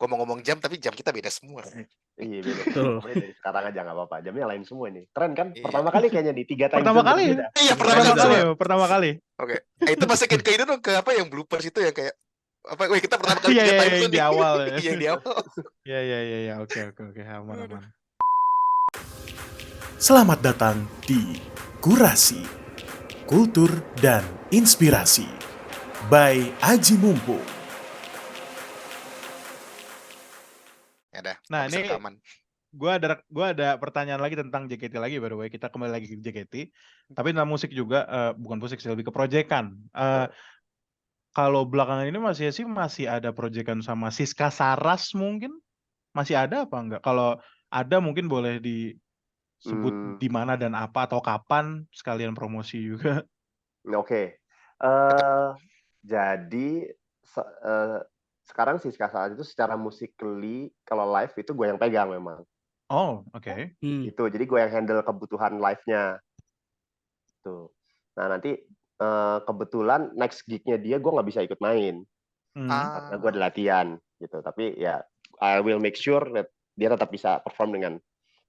ngomong-ngomong jam, tapi jam kita beda semua. Iya beda. Betul. Ngomongnya dari sekarang aja nggak apa-apa. Jamnya lain semua ini. Keren kan? Iya. Pertama kali kayaknya di 3 time Pertama zone kali. berbeda. Iya, pertama Pertama kali. kali, pertama kali. Oke. Itu masukin ke ini dong, ke apa yang bloopers itu yang kayak apa? Wih, kita pertama kali Iya, 3 iya, time yang zone di nih. awal ya. Iya, yang di awal. Iya. Oke, aman. Selamat datang di Kurasi, Kultur dan Inspirasi by Aji Mumpung. Ya dah. Nah, bisa ini rekaman. Gua ada pertanyaan lagi tentang JKT lagi, by the way. Kita kembali lagi ke JKT. Tapi tentang musik juga, bukan musik sih, lebih ke proyekan. Kalau belakangan ini masih ada proyekan sama Siska Saras mungkin? Masih ada apa enggak? Kalau ada mungkin boleh disebut di mana dan apa atau kapan, sekalian promosi juga. Oke. Jadi sekarang Siska Saras itu secara musically kalau live itu gue yang pegang memang. Oh, oke. Itu jadi gue yang handle kebutuhan live-nya. Tuh. Nah, nanti kebetulan next gig-nya dia gue nggak bisa ikut main. Karena gue ada latihan gitu. Tapi ya I will make sure that dia tetap bisa perform dengan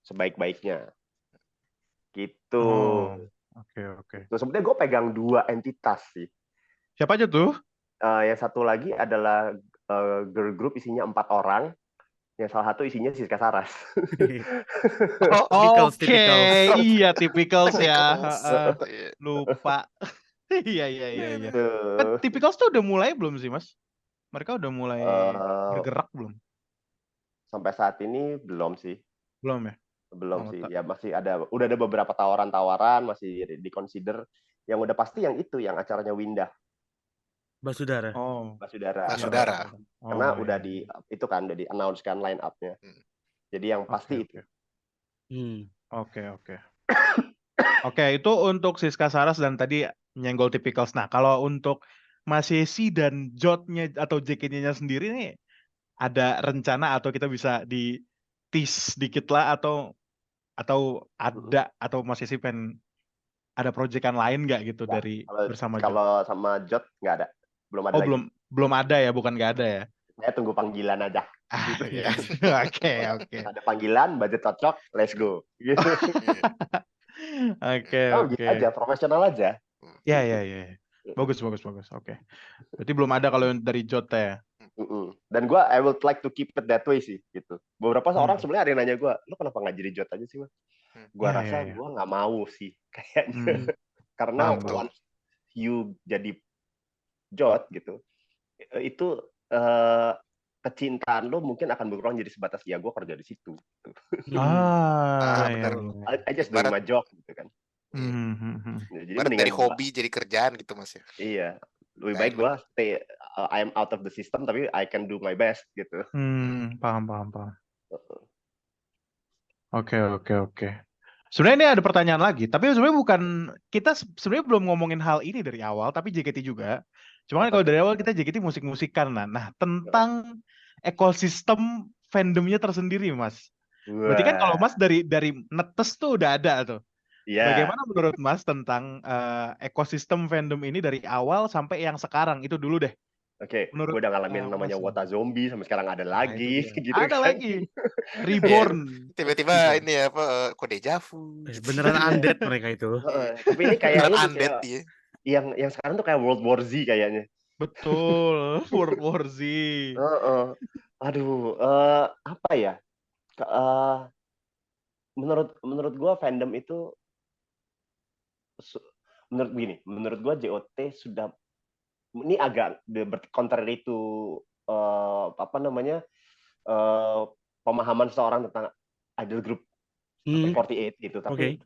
sebaik-baiknya. Gitu. Oke. Terus sebenarnya gue pegang 2 entitas sih. Siapa aja tuh? Yang satu lagi adalah girl group isinya 4 orang. Yang salah satu isinya Siska Saras. Oke, iya typicals ya. Lupa. Iya. Typicals tuh udah mulai belum sih, Mas? Mereka udah mulai bergerak belum? Sampai saat ini belum sih. Belum ya? Belum sih. Ya masih udah ada beberapa tawaran masih di-consider. Yang udah pasti yang itu, yang acaranya Windah. Basudara. Basudara. Oh, Karena udah iya. itu kan udah di-announce kan line up-nya. Jadi yang pasti itu. Oke. Oke, itu untuk Siska Saras dan tadi nyenggol typicals. Nah, kalau untuk Mas Yesi dan Jotnya atau JKT-nya sendiri nih, ada rencana atau kita bisa di-tease sedikit lah atau ada atau Mas Yesi pengen ada proyekan lain nggak gitu dari bersama Jot? Kalau sama Jot nggak ada. Belum ada lagi. Belum ada ya, bukan nggak ada ya? Saya tunggu panggilan aja. Gitu. Iya. Oke. Ada panggilan, budget cocok, let's go. Gitu. Oke. Gitu aja, profesional aja. Iya. Bagus. Oke. Berarti belum ada kalau dari Jot ya? Dan gue, I would like to keep it that way sih, gitu. Beberapa orang sebenarnya ada yang nanya gue, lu kenapa nggak jadi Jot aja sih, Mas? Gue rasa gue nggak mau sih, kayaknya. Karena once you jadi Jot gitu, itu kecintaan lo mungkin akan berkurang jadi sebatas ya gue kerja di situ. Benar. I just doing my job gitu kan. Jadi dari hobi jadi kerjaan gitu, Mas ya. Iya. Lebih baik gue stay I'm out of the system tapi I can do my best gitu. Paham. Oke. Sebenarnya ini ada pertanyaan lagi, tapi sebenarnya kita sebenarnya belum ngomongin hal ini dari awal, tapi JKT juga. Cuma kan kalau dari awal kita JKT musik-musikan, nah tentang ekosistem fandomnya tersendiri, Mas. Berarti kan kalau Mas dari netes tuh udah ada tuh. Bagaimana menurut Mas tentang ekosistem fandom ini dari awal sampai yang sekarang? Itu dulu deh. Oke, gue udah ngalamin namanya Wota Zombie sampai sekarang ada lagi gitu ada kan. lagi Reborn. Tiba-tiba ini apa kode Javu. Beneran undead mereka itu. Tapi ini kayaknya undead dia. Yang sekarang tuh kayak World War Z kayaknya. Betul, World War Z. Aduh, apa ya? Menurut gue fandom itu menurut gue JOT sudah ini agak contrary to pemahaman seseorang tentang idol group 48 gitu. Tapi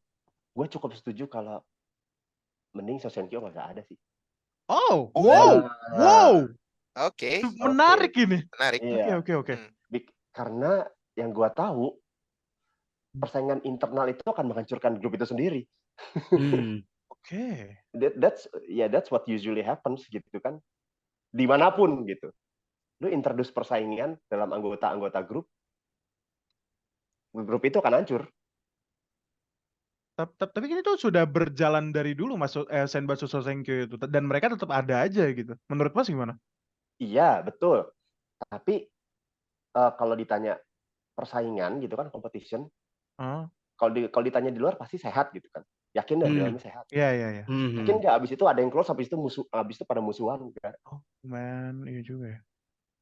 gue cukup setuju kalau mending Sosenkyo nggak ada sih. Wow. Oke. Menarik ini. Menarik. Oke. Karena yang gue tahu persaingan internal itu akan menghancurkan grup itu sendiri. Oke. That's what usually happens gitu kan. Dimanapun gitu. Lu introduce persaingan dalam anggota grup itu akan hancur. Tapi kan itu sudah berjalan dari dulu Mas Senbatsu Sosenkyo itu dan mereka tetap ada aja gitu. Menurut Mas gimana? Iya, betul. Tapi kalau ditanya persaingan gitu kan, competition, Oh, kalau ditanya di luar pasti sehat gitu kan. Yakin nggak di dalamnya sehat? iya iya iya. Yakin nggak abis itu ada yang close, abis itu pada musuhan kan? Oh, man, iya juga ya.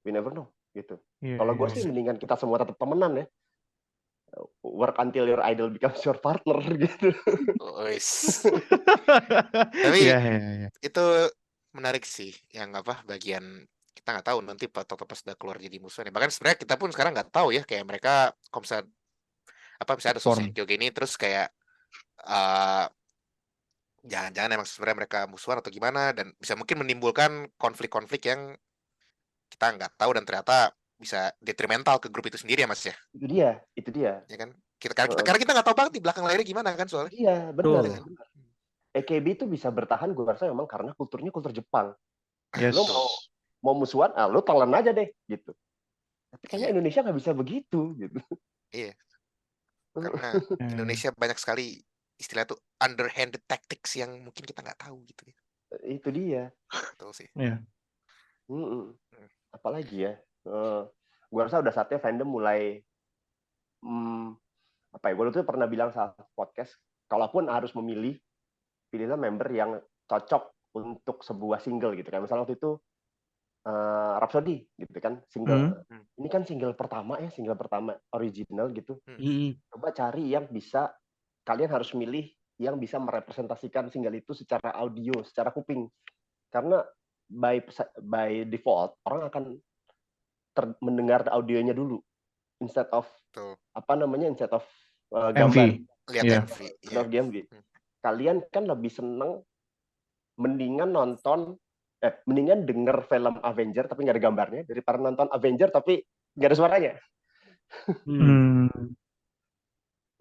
We never know gitu. Iya Kalau iya gue iya. sih mendingan kita semua tetap temenan ya. Work until your idol becomes your partner gitu. Wis. Tapi Iya iya iya. itu menarik sih, yang apa bagian kita nggak tahu nanti pas udah keluar jadi musuh nih. Bahkan sebenarnya kita pun sekarang nggak tahu ya, kayak mereka kalau misalnya ada Form. sosok gini terus kayak eh jangan-jangan emang sebenarnya mereka musuhan atau gimana, dan bisa mungkin menimbulkan konflik-konflik yang kita nggak tahu dan ternyata bisa detrimental ke grup itu sendiri ya Mas ya. Itu dia. Ya kan? Karena kita nggak tahu banget di belakang layarnya gimana kan soalnya. Iya, benar. Betul. benar. AKB itu bisa bertahan gue rasa memang karena kulturnya kultur Jepang. Yes. Lo mau musuhan, lo telan aja deh gitu. Tapi kayaknya Iya. Indonesia nggak bisa begitu gitu. Iya. Karena Iya. Indonesia banyak sekali istilah tuh underhanded tactics yang mungkin kita nggak tahu gitu ya. Itu dia. Betul sih. Iya. Apalagi ya, gue rasa udah saatnya fandom mulai apa ya, gue tuh pernah bilang saat podcast, kalaupun harus memilih, pilihlah member yang cocok untuk sebuah single gitu kan. Misalnya waktu itu Rhapsody gitu kan, single. Ini kan single pertama original gitu. Coba cari yang bisa, kalian harus milih yang bisa merepresentasikan single itu secara audio, secara kuping. Karena by default orang akan mendengar audionya dulu instead of Tuh. instead of MV. gambar. Lihat Iya. MV. Instead of MV. Kalian kan lebih seneng mendingan denger film Avenger tapi nggak ada gambarnya daripada nonton Avenger tapi nggak ada suaranya.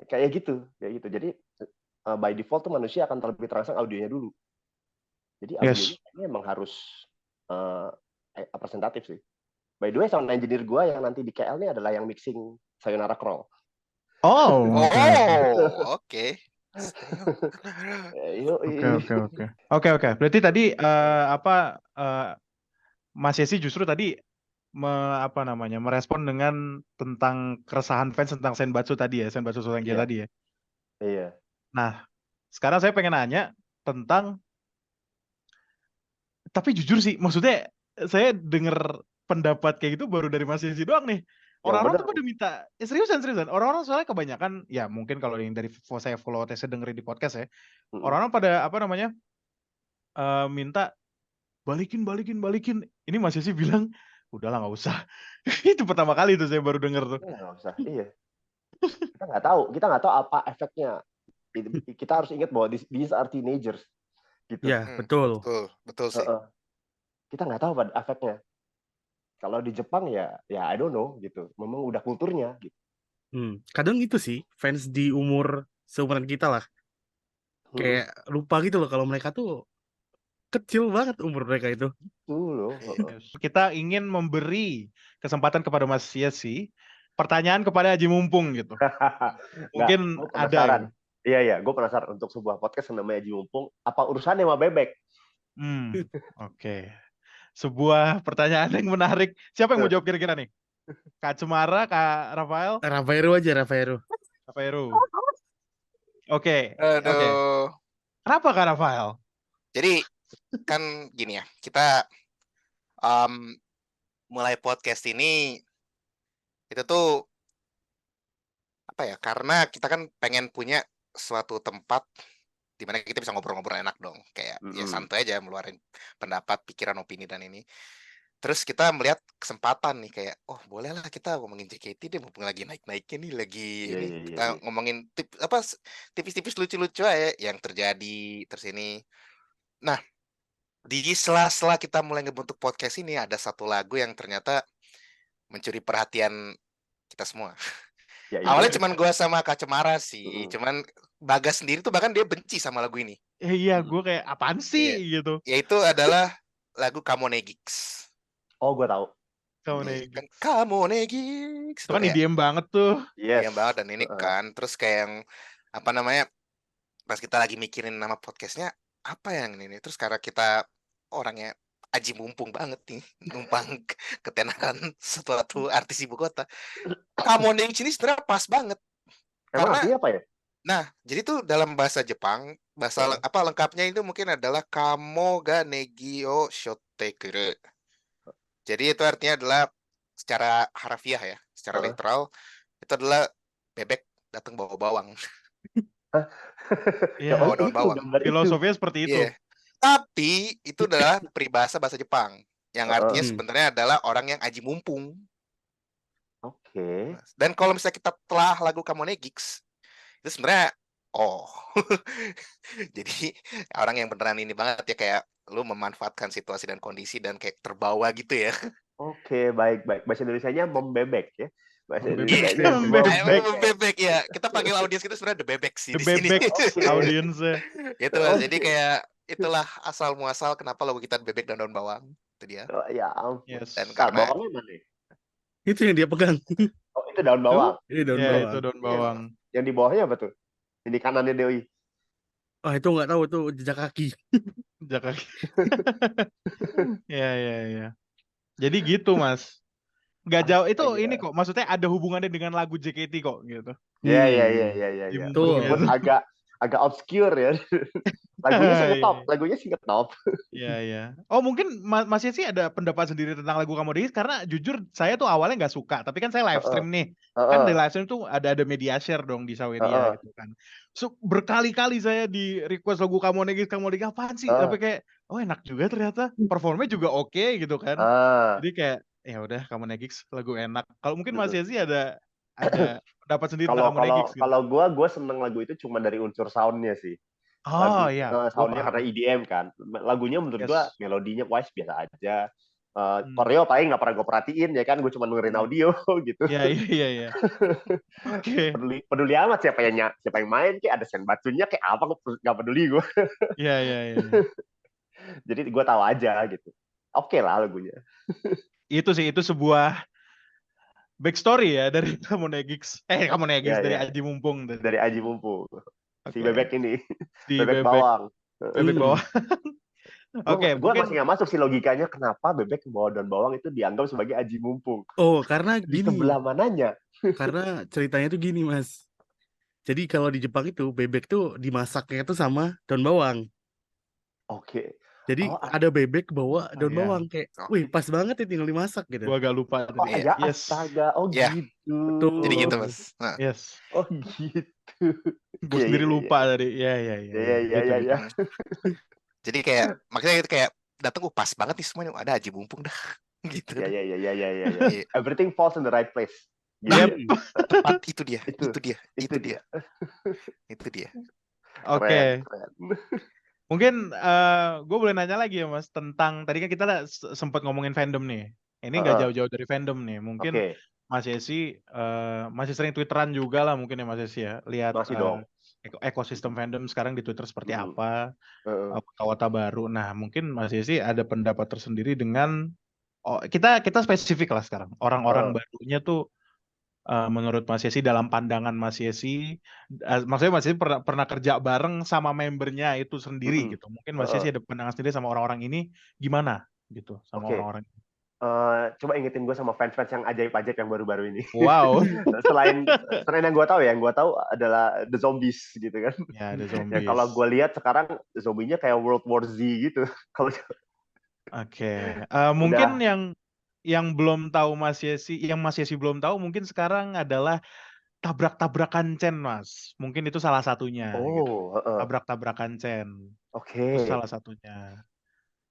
Kayak gitu. Jadi by default tuh manusia akan lebih terangsang audionya dulu. Jadi audionya memang harus representatif sih. By the way, sound engineer gue yang nanti di KL ini adalah yang mixing Sayonara Crawl. Oh. Oke. Oke. Berarti tadi Mas Yesi justru tadi merespon dengan tentang keresahan fans tentang Senbatsu tadi ya, Senbatsu Soranger tadi ya. Iya. Nah, sekarang saya pengen nanya tentang, tapi jujur sih, maksudnya saya denger pendapat kayak gitu baru dari Mas Yesi doang nih. Orang-orang tuh pada minta, seriusan. Orang-orang soalnya kebanyakan, ya mungkin kalau yang dari saya follow, saya dengerin di podcast ya, orang-orang pada minta balikin. Ini Mas Yesi bilang, udahlah nggak usah. Itu pertama kali tuh saya baru denger tuh. Nggak usah, iya. Kita nggak tahu apa efeknya. Kita harus ingat bahwa these are teenagers. Gitu. Ya, betul sih. Kita nggak tahu apa efeknya. Kalau di Jepang ya I don't know gitu. Memang udah kulturnya gitu. Kadang itu sih fans di umur seumuran kita lah. Kayak lupa gitu loh kalau mereka tuh kecil banget umur mereka itu. Loh. Kita ingin memberi kesempatan kepada Mas Yesi pertanyaan kepada Haji Mumpung gitu. Mungkin ada. Iya, gue penasaran untuk sebuah podcast yang namanya Haji Mumpung, apa urusannya sama bebek? Oke. Sebuah pertanyaan yang menarik. Siapa yang mau jawab kira-kira nih? Kak Cemara, Kak Rafael? Rafaeru. Oke. Aduh. Kenapa Kak Rafael? Jadi kan gini ya, kita mulai podcast ini itu tuh apa ya? Karena kita kan pengen punya suatu tempat di mana kita bisa ngobrol-ngobrol enak dong, kayak ya santai aja meluarin pendapat, pikiran, opini dan ini. Terus kita melihat kesempatan nih kayak, oh bolehlah kita ngomongin JKT deh, mumpung lagi naik-naiknya nih, kita ngomongin tipis-tipis lucu-lucu aja yang terjadi terus ini. Nah, di sela-sela kita mulai ngebentuk podcast ini ada satu lagu yang ternyata mencuri perhatian kita semua. Awalnya cuman gue sama Kak Cemara sih, cuman Bagas sendiri tuh bahkan dia benci sama lagu ini. Iya, gue kayak apaan sih gitu. Yaitu adalah lagu Kamone Geeks. Oh, gue tahu. Kamone Geeks. Itu kan IDM banget tuh. IDM banget dan ini kan terus kayak yang pas kita lagi mikirin nama podcastnya apa yang ini, terus karena kita orangnya aji mumpung banget nih, numpang ketenaran suatu artis ibu kota. Kamonegi ini sebenarnya pas banget. Emang Karena, artinya apa ya? nah, jadi tuh dalam bahasa Jepang, bahasa apa lengkapnya itu mungkin adalah kamo ga negi o shotekuru. Jadi itu artinya adalah secara harfiah ya, secara literal, itu adalah bebek datang bawa bawang. Iya, Bawa daun itu bawang. gambar itu. filosofinya seperti itu. Iya. Tapi itu adalah peribahasa bahasa Jepang yang artinya sebenarnya adalah orang yang aji mumpung. Oke. Dan kalau misalnya kita telah lagu Kamonegix, itu sebenarnya jadi orang yang beneran ini banget ya, kayak lu memanfaatkan situasi dan kondisi dan kayak terbawa gitu ya. Oke, baik. Bahasa Indonesianya membebek ya. Bahasa Membebek. Indonesianya Membebek. Bebek ya. Kita panggil audiens kita sebenarnya The Bebek sih The di sini. Bebek Oke. audiensnya. Gitu Mas. Jadi kayak itulah asal muasal kenapa lagu kita bebek dan daun bawang. Itu dia. Oh, ya ampun. Yes. Dan Nah, karena bawangnya mana? Itu yang dia pegang. Oh, itu daun bawang. Ini daun Ya, bawang. itu daun bawang. Yang di bawahnya apa tuh? Ini kanannya Dewi. Ah, itu nggak tahu, itu jejak kaki. Jaka. Ya. Jadi gitu, Mas. Nggak jauh itu Astaga. ini kok. Maksudnya ada hubungannya dengan lagu JKT kok gitu. Iya. Di Tuh. Meskipun agak obscure ya. Lagunya sih ngetop. Lagunya sih ngetop. Iya. Oh mungkin Mas Yesi ada pendapat sendiri tentang lagu Kamonegis karena jujur saya tuh awalnya nggak suka. Tapi kan saya live stream nih. Kan di live stream tuh ada media share dong di Sawedia gitu kan. So, berkali-kali saya di request lagu Kamonegis apaan sih? Tapi kayak oh enak juga ternyata. Performnya juga oke gitu kan. Jadi kayak ya udah Kamonegis lagu enak. Kalau mungkin Mas Yesi ada pendapat sendiri tentang Kamonegis gitu. Kalau gue seneng lagu itu cuma dari unsur soundnya sih. Oh iya. Soundnya karena EDM kan. Lagunya menurut gue melodinya wise biasa aja. Koreo paling nggak pernah gue perhatiin ya kan, gue cuma dengerin audio gitu. Iya. Oke. Peduli amat siapa yang main, kayak ada senbatsunya kayak apa, nggak peduli gue. Iya. Jadi gue tahu aja gitu. Oke lah lagunya. Itu sebuah backstory ya dari Kamonegis. Dari Aji Mumpung. Dari Aji Mumpung. Si Okay. bebek ini. Si bebek bawang. Bebek bawang. Oke, gue masih nggak masuk sih logikanya kenapa bebek bawa daun bawang itu dianggap sebagai aji mumpung. Oh, karena Di gini. sebelah mananya? Karena ceritanya tuh gini, Mas. Jadi kalau di Jepang itu bebek tuh dimasaknya tuh sama daun bawang. Oke. Jadi ada bebek bawa daun bawang kayak, wih pas banget ya tinggal dimasak gitu. Gua agak lupa tadi. Oh ya, astaga. Oh gitu. Betul. Jadi gitu, Mas. Nah. Yes. Oh gitu. Gue sendiri lupa tadi. Iya. Jadi kayak makanya itu kayak datang pas banget nih semuanya, ada Aji Mumpung dah. Gitu. Iya. Everything falls in the right place. Tepat itu dia. Oke. Mungkin gue boleh nanya lagi ya Mas tentang tadi kan kita sempat ngomongin fandom nih. Ini nggak jauh-jauh dari fandom nih. Mungkin Mas Yesi masih sering Twitteran juga lah mungkin ya Mas Yesi ya. Lihat ekosistem fandom sekarang di Twitter seperti apa. Kawata baru. Nah, mungkin Mas Yesi ada pendapat tersendiri dengan kita spesifik lah sekarang. Orang-orang barunya tuh menurut Mas Yesi dalam pandangan Mas Yesi, maksudnya Mas Yesi pernah kerja bareng sama membernya itu sendiri gitu. Mungkin Mas Yesi ada pandangan sendiri sama orang-orang ini gimana gitu sama orang-orang ini. Coba ingetin gue sama fans-fans yang ajaib-ajaib yang baru-baru ini. Wow. selain yang gue tahu adalah The Zombies gitu kan. Ya, The Zombies. Kalau gue lihat sekarang zombinya kayak World War Z gitu. Oke. Mungkin yang belum tahu Mas Yesi belum tahu mungkin sekarang adalah tabrak-tabrakan Chen, Mas. Mungkin itu salah satunya. Gitu. Tabrak-tabrakan Chen. Oke. Itu salah satunya.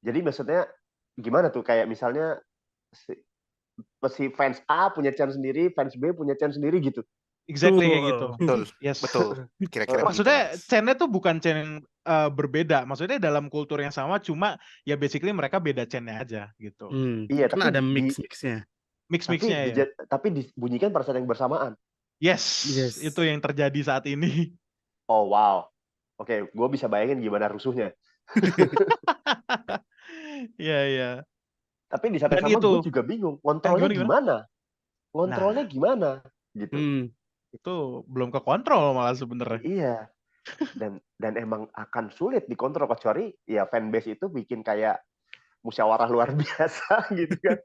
Jadi maksudnya gimana tuh? Kayak misalnya si fans A punya Chen sendiri, fans B punya Chen sendiri gitu. Exactly kayak gitu. Betul. Yes. Betul. Kira-kira maksudnya Chen-nya tuh bukan Chen yang berbeda. Maksudnya dalam kultur yang sama cuma ya basically mereka beda Chen-nya aja gitu. Iya, kan tapi ada mix-mixnya. Mix-mixnya ya. Tapi dibunyikan pada saat yang bersamaan. Yes. Itu yang terjadi saat ini. Oh wow. Oke, gue bisa bayangin gimana rusuhnya. Iya. Tapi di satu sama gue juga bingung, ngontrolnya gimana? Gitu. Itu belum kekontrol malah sebenarnya. Iya. Dan emang akan sulit dikontrol kecuali ya fanbase itu bikin kayak musyawarah luar biasa gitu kan.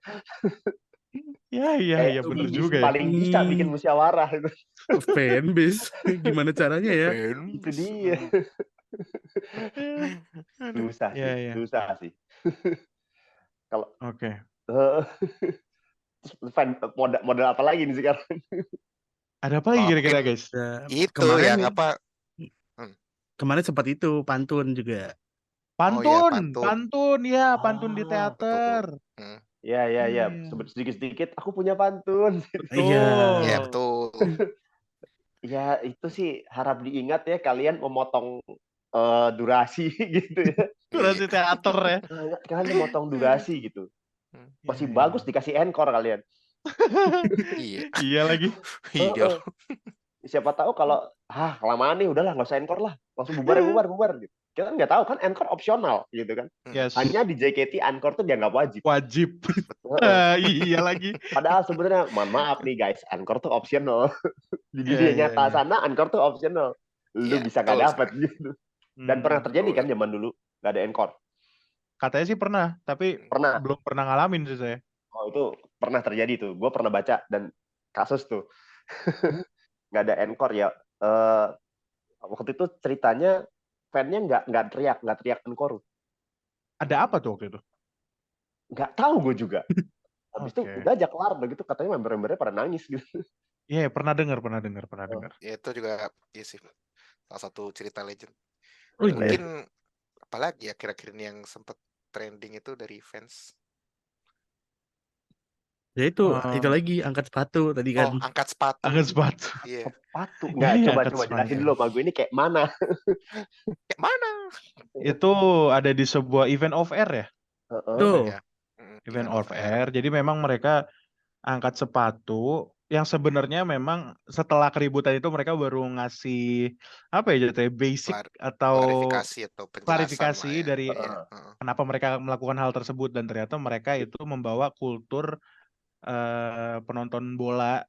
Iya bener Kayak juga ya. paling bisa bikin musyawarah itu. Fanbase. Gimana caranya ya? Itu dia. Susah sih, Iya. susah sih. Kalau Oke. fan model apa lagi nih sekarang? Ada apa lagi Oh, kira-kira mungkin guys? itu Kemarin yang nih, apa? kemarin sempat itu pantun juga. Oh ya, Pantun ya, pantun di Ah, teater. Hmm. Ya. Iya. Sedikit-sedikit aku punya pantun. Iya. Iya, Betul. betul. Ya itu sih harap diingat ya kalian memotong durasi gitu ya. Durasi teater ya. Kalian memotong durasi gitu. Masih Iya. bagus dikasih encore kalian. Iya. Iya lagi. Iya. Siapa tahu kalau kelamaan nih udahlah nggak usah encore lah, langsung bubar gitu. Kita nggak tahu kan encore opsional gitu kan. Yes. Hanya di JKT encore tuh dianggap wajib. Wajib. Iya lagi. Padahal sebenarnya mohon maaf nih guys, encore tuh optional. Di dunia nyata sana encore tuh optional. Lu Iya, bisa nggak betul dapat gitu. Dan pernah terjadi kan zaman dulu nggak ada encore. Katanya sih pernah, tapi Pernah. belum pernah ngalamin sih saya. Oh itu pernah terjadi tuh. Gue pernah baca dan kasus tuh. Nggak ada encore ya. Waktu itu ceritanya fan-nya nggak teriak encore. Ada apa tuh waktu itu? Nggak tahu gue juga. Habis itu Oke. udah aja kelar begitu, katanya member-membernya pada nangis gitu. Iya, pernah dengar. Ya, itu juga iya sih salah satu cerita legend. Oh, iya. Mungkin apalagi ya kira-kira ini yang sempat trending itu dari fans. Ya itu lagi angkat sepatu tadi kan. Oh, angkat sepatu. Angkat sepatu. Iya. Sepatu. Nggak, Iya, coba angkat jelasin sepatu. dulu lagu ini kayak mana. Kayak mana? Itu ada di sebuah event off air ya? Tuh. Ya. Event off air. Jadi memang mereka angkat sepatu yang sebenarnya memang setelah keributan itu mereka baru ngasih apa ya jatuhnya basic atau klarifikasi atau penjelasan klarifikasi lah ya. dari kenapa mereka melakukan hal tersebut, dan ternyata mereka itu membawa kultur penonton bola.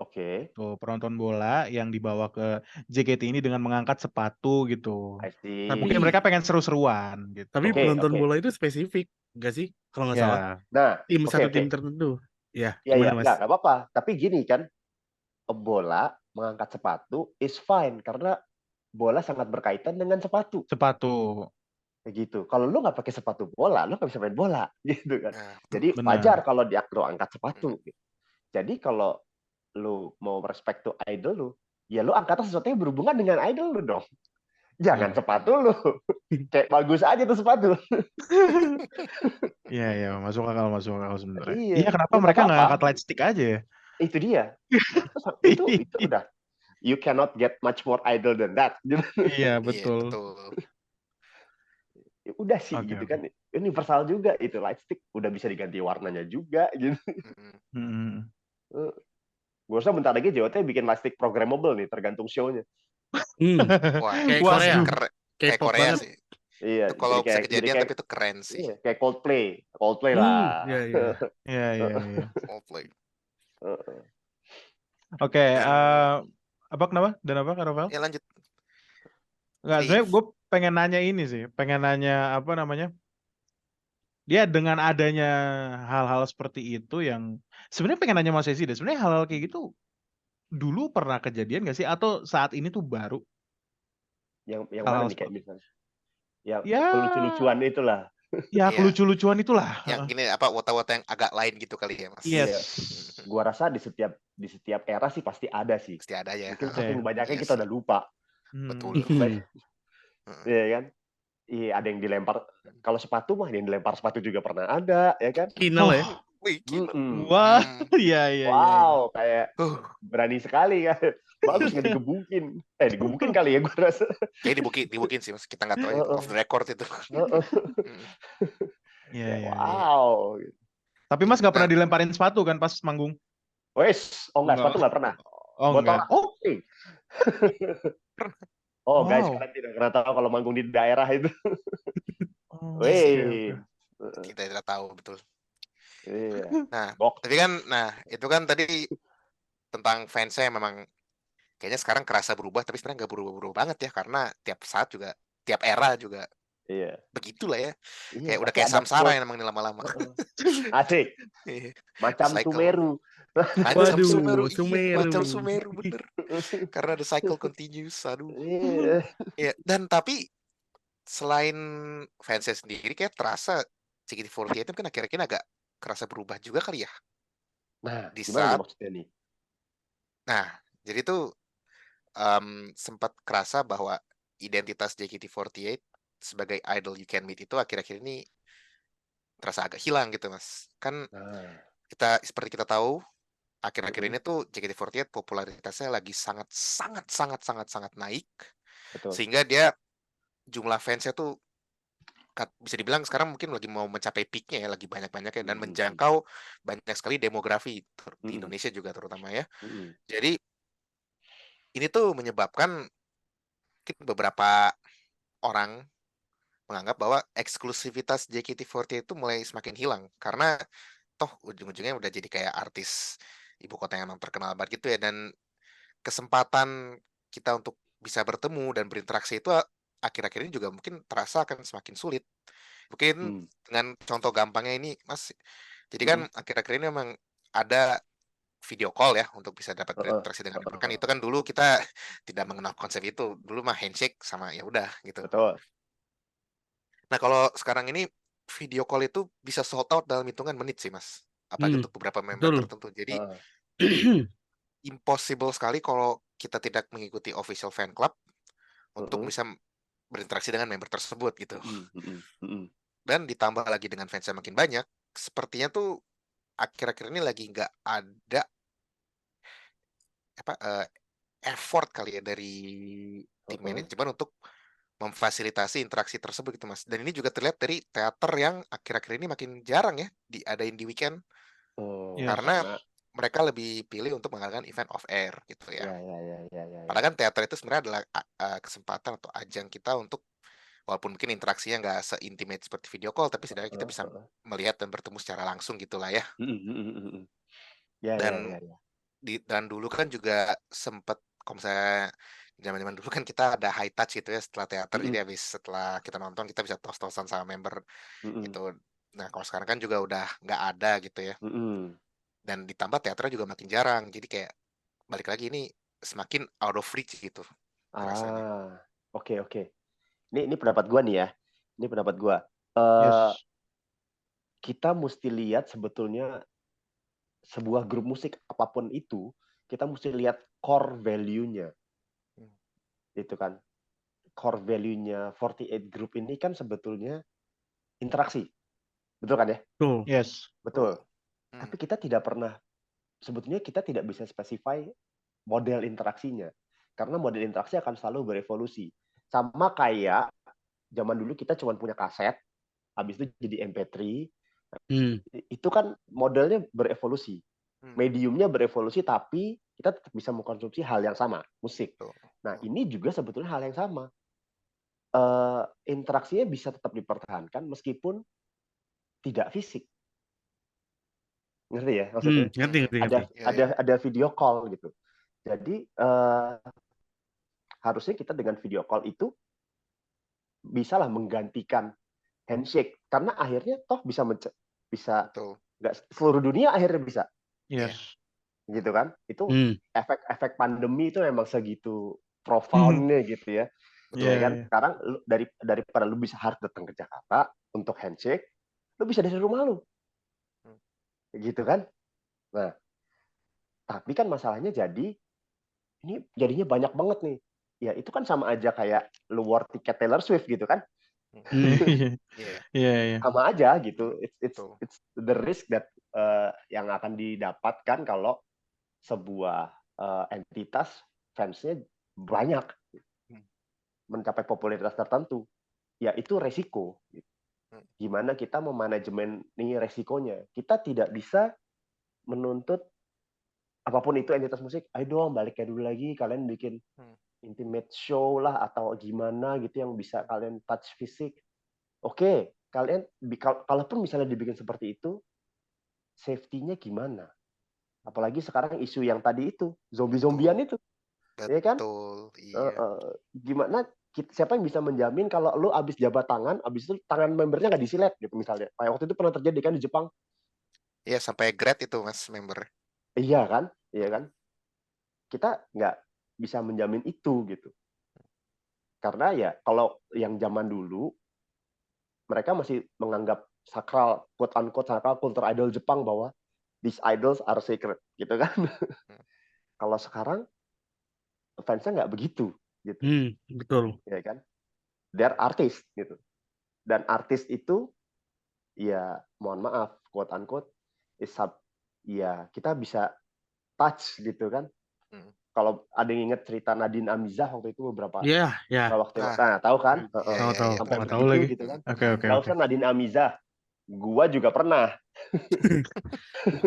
Oke. Tuh, penonton bola yang dibawa ke JKT ini dengan mengangkat sepatu gitu. I see. Mungkin mereka pengen seru-seruan gitu. Tapi penonton bola itu spesifik, nggak sih? Kalau nggak salah. Nah, satu tim tertentu. Ya, Iya, gimana Mas? nggak apa-apa. Tapi gini kan, bola mengangkat sepatu is fine karena bola sangat berkaitan dengan sepatu. Sepatu. Begitu. Kalau lu nggak pakai sepatu bola, lu nggak bisa main bola, gitu kan. Jadi Benar. wajar kalau lu angkat sepatu. Jadi kalau lu mau respect to idol lu, ya lu angkat sesuatu yang berhubungan dengan idol lu dong. Jangan sepatu lu. Kayak bagus aja tuh sepatu. Iya, masuk akal sebenarnya. Iya. Iya, kenapa mereka nggak angkat light stick aja ya? Itu dia. itu udah. You cannot get much more idol than that. Iya, betul. Udah sih gitu kan. Universal juga itu light stick. Udah bisa diganti warnanya juga gitu. Gue rasa bentar lagi JOT bikin light stick programmable nih, tergantung show-nya. Wah, kayak Korea sih. Iya, itu kalau bisa kejadian tapi itu keren sih. Iya, kayak Coldplay lah. Iya. Coldplay. Oke, apa kenapa? Dan apa, Kak Rafael? Ya lanjut. Nggak, sebenarnya gue pengen nanya ini sih, apa namanya? Dia dengan adanya hal-hal seperti itu yang sebenarnya pengen nanya Mas Sesi deh. Sebenarnya hal-hal kayak gitu dulu pernah kejadian nggak sih, atau saat ini tuh baru? Yang mana nih kayak misalnya? Ya, lucu-lucuan itulah. Ya, lucu-lucuan itulah. Yang ini apa wota-wota yang agak lain gitu kali ya, Mas. Yes. Gua rasa di setiap era sih pasti ada sih. Pasti ada ya. Mungkin saking banyaknya kita udah lupa. Betul. Iya kan? Iya, ada yang dilempar. Kalau sepatu mah yang dilempar sepatu juga pernah ada, ya kan? Final ya. Wih, wah, iya. Wow, kayak berani sekali kan. Bagus nggak digebukin. Digebukin kali ya gue rasa. Kayak dibukin sih, Mas. Kita nggak tahu itu off the record itu. Iya. Wow. Tapi Mas nggak pernah dilemparin sepatu kan pas manggung? Wes, enggak, sepatu nggak pernah. Enggak. Guys, kalian tidak pernah tahu kalau manggung di daerah itu. Kita tidak tahu betul. Iya. Nah, tapi kan, itu kan tadi tentang fansnya memang kayaknya sekarang kerasa berubah, tapi sebenarnya nggak berubah-berubah banget ya, karena tiap saat juga, tiap era juga Iya. begitulah ya. Iya, Kayak udah tapi kayak ada samsara quote. yang emang nih lama-lama. Asik. Iya, Macam cycle. Sumeru. Macam Waduh, Sumeru, iya, Sumeru. macam Sumeru bener. Karena the cycle continues, aduh. Iya. Ya, dan tapi selain fansnya sendiri kayak terasa JKT48 itu kan akhir-akhir agak kerasa berubah juga kali ya. Nah, Di gimana nih saat, maksudnya nih? nah, jadi tuh sempat kerasa bahwa identitas JKT48 sebagai idol you can meet itu akhir-akhir ini terasa agak hilang gitu, Mas. Kan Nah, seperti kita tahu, akhir-akhir ini tuh JKT48 popularitasnya lagi sangat naik, betul. sehingga dia jumlah fansnya tuh bisa dibilang sekarang mungkin lagi mau mencapai peaknya ya, lagi banyak-banyaknya dan menjangkau banyak sekali demografi di Indonesia juga terutama ya. Jadi ini tuh menyebabkan mungkin beberapa orang menganggap bahwa eksklusivitas JKT48 itu mulai semakin hilang karena toh ujung-ujungnya udah jadi kayak artis ibu kota yang emang terkenal banget gitu ya, dan kesempatan kita untuk bisa bertemu dan berinteraksi itu akhir-akhir ini juga mungkin terasa akan semakin sulit. Mungkin dengan contoh gampangnya ini, Mas. Jadi kan akhir-akhir ini memang ada video call ya untuk bisa dapat berinteraksi dengan member. Kan itu kan dulu kita tidak mengenal konsep itu. Dulu mah handshake sama ya udah gitu. Betul. Nah, kalau sekarang ini video call itu bisa sold out dalam hitungan menit sih, Mas. Apalagi untuk beberapa member tertentu. Jadi impossible sekali kalau kita tidak mengikuti official fan club untuk bisa berinteraksi dengan member tersebut gitu. Dan ditambah lagi dengan fans yang makin banyak, sepertinya tuh akhir-akhir ini lagi nggak ada effort kali ya dari tim manajemen untuk memfasilitasi interaksi tersebut gitu, Mas. Dan ini juga terlihat dari teater yang akhir-akhir ini makin jarang ya diadain di weekend. Karena mereka lebih pilih untuk mengadakan event off air gitu ya. Padahal kan teater itu sebenarnya adalah kesempatan atau ajang kita untuk walaupun mungkin interaksinya nggak se-intimate seperti video call, tapi setidaknya kita bisa melihat dan bertemu secara langsung gitulah ya. Dan dulu kan juga sempat, kalau misalnya zaman-zaman dulu kan kita ada high touch gitu ya setelah teater, jadi setelah kita nonton kita bisa tos-tosan sama member gitu. Nah, kalau sekarang kan juga udah nggak ada gitu ya. Dan ditambah teaternya juga makin jarang, jadi kayak balik lagi ini semakin out of reach gitu rasanya. Oke. Ini pendapat gua nih ya. Ini pendapat gua. Kita mesti lihat sebetulnya sebuah grup musik apapun itu, kita mesti lihat core value-nya. Itu kan. Core value-nya 48 Group ini kan sebetulnya interaksi. Betul kan ya? Yes. Betul. Tapi kita tidak pernah, sebetulnya kita tidak bisa spesify model interaksinya. Karena model interaksi akan selalu berevolusi. Sama kayak zaman dulu kita cuma punya kaset, habis itu jadi MP3, itu kan modelnya berevolusi. Mediumnya berevolusi, tapi kita tetap bisa mengkonsumsi hal yang sama, musik. Nah, ini juga sebetulnya hal yang sama. Interaksinya bisa tetap dipertahankan meskipun tidak fisik. Ngerti ya maksudnya? Ngerti. Ada video call gitu. Jadi harusnya kita dengan video call itu bisalah menggantikan handshake, karena akhirnya toh bisa nggak seluruh dunia akhirnya bisa. Yes. Gitu kan? Itu efek pandemi itu memang segitu profoundnya gitu ya. Ya kan? Sekarang daripada lu bisa harus datang ke Jakarta untuk handshake, lu bisa dari rumah lu. Gitu kan? Nah, tapi kan masalahnya ini jadinya banyak banget nih. Ya itu kan sama aja kayak lu war tiket Taylor Swift gitu kan? Sama aja gitu. It's the risk that yang akan didapatkan kalau sebuah entitas fansnya banyak mencapai popularitas tertentu. Ya itu resiko. Gimana kita memanajemen nih resikonya? Kita tidak bisa menuntut apapun itu entitas musik, ayo dong balik kayak dulu lagi, kalian bikin intimate show lah atau gimana gitu yang bisa kalian touch fisik. Oke, kalian kalaupun misalnya dibikin seperti itu, safety-nya gimana? Apalagi sekarang isu yang tadi itu, zombie-zombian itu. Ya kan? Iya. Gimana siapa yang bisa menjamin kalau lu abis jabat tangan, abis itu tangan membernya nggak disilet gitu misalnya. Kayak waktu itu pernah terjadi kan di Jepang. Iya, sampai grade itu Mas member. Iya kan? Kita nggak bisa menjamin itu gitu. Karena ya kalau yang zaman dulu mereka masih menganggap sakral, quote unquote sakral kultur idol Jepang bahwa these idols are sacred gitu kan. Kalau sekarang fansnya nggak begitu gitu. Betul. Ya kan? They're artists gitu. Dan artis itu ya mohon maaf quote unquote ya kita bisa touch gitu kan. Kalau ada yang inget cerita Nadine Amizah waktu itu beberapa waktu tahu kan? Tahu. Sampai tahu begitu lagi. gitu kan. Oke. Usah Nadine Amizah. Gua juga pernah.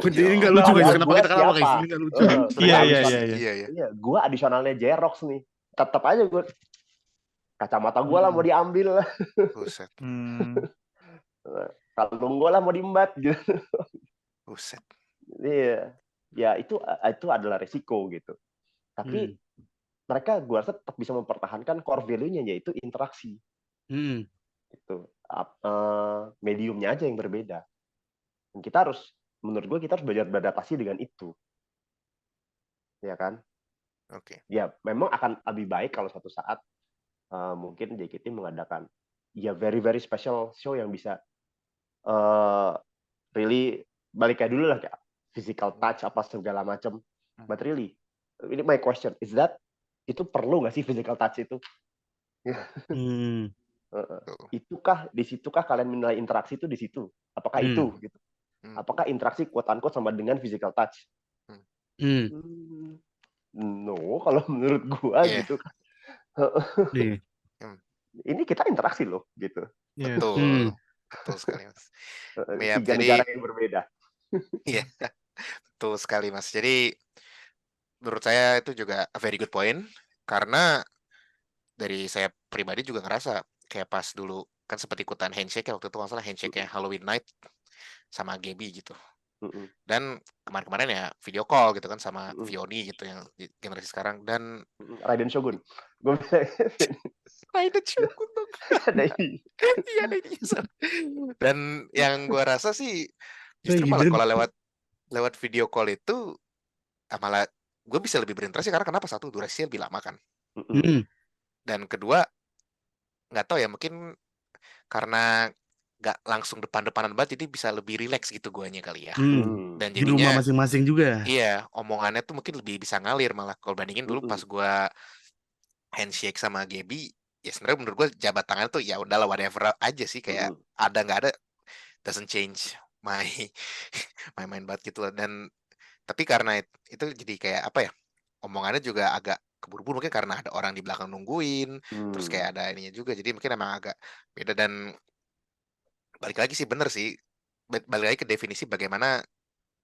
Ini nggak lucu guys. Kenapa kita kenapa guys? Ini nggak lucu. Iya. Gua adisionalnya Jerox nih. Tetap aja gue kacamata gue lah mau diambil lah. Buset. Kalung gue lah mau diembat gitu. Buset. Iya. Ya itu adalah resiko gitu. Tapi mereka gue rasa tetap bisa mempertahankan core value-nya yaitu interaksi. Itu mediumnya aja yang berbeda. Dan menurut gue kita harus belajar beradaptasi dengan itu. Ya kan? Oke. Ya memang akan lebih baik kalau suatu saat mungkin JKT mengadakan ya very very special show yang bisa really balik kayak dulu lah kayak physical touch apa segala macam. But really, ini my question is that itu perlu nggak sih physical touch itu? Di situkah kalian menilai interaksi itu di situ? Apakah itu gitu? Apakah interaksi quote unquote sama dengan physical touch? No, kalau menurut gua gitu. Ini kita interaksi loh gitu. Betul sekali Mas. Tiga negara yang berbeda. Iya, betul sekali Mas. Jadi menurut saya itu juga a very good point karena dari saya pribadi juga ngerasa kayak pas dulu kan sempat ikutan handshake waktu itu masalah handshake-nya Halloween Night sama Gaby gitu. Dan kemarin-kemarin ya video call gitu kan sama Vioni gitu yang generasi sekarang dan Raiden Shogun. Raiden Shogun dong. Iya ada ini. Dan yang gue rasa sih justru malah kalau lewat video call itu malah gue bisa lebih berinteraksi karena kenapa? Satu, durasinya lebih lama kan. Dan kedua nggak tahu ya mungkin karena nggak langsung depan-depanan banget jadi bisa lebih rileks gitu guanya kali ya. Dan di rumah masing-masing juga. Iya, omongannya tuh mungkin lebih bisa ngalir malah kalau bandingin dulu pas gua handshake sama Gaby, ya sebenarnya menurut gua jabat tangan tuh ya udahlah whatever aja sih kayak ada nggak ada doesn't change my mind banget gitu loh. Dan tapi karena itu jadi kayak apa ya? Omongannya juga agak keburu-buru mungkin karena ada orang di belakang nungguin, terus kayak ada ininya juga jadi mungkin emang agak beda dan balik lagi sih bener sih balik lagi ke definisi bagaimana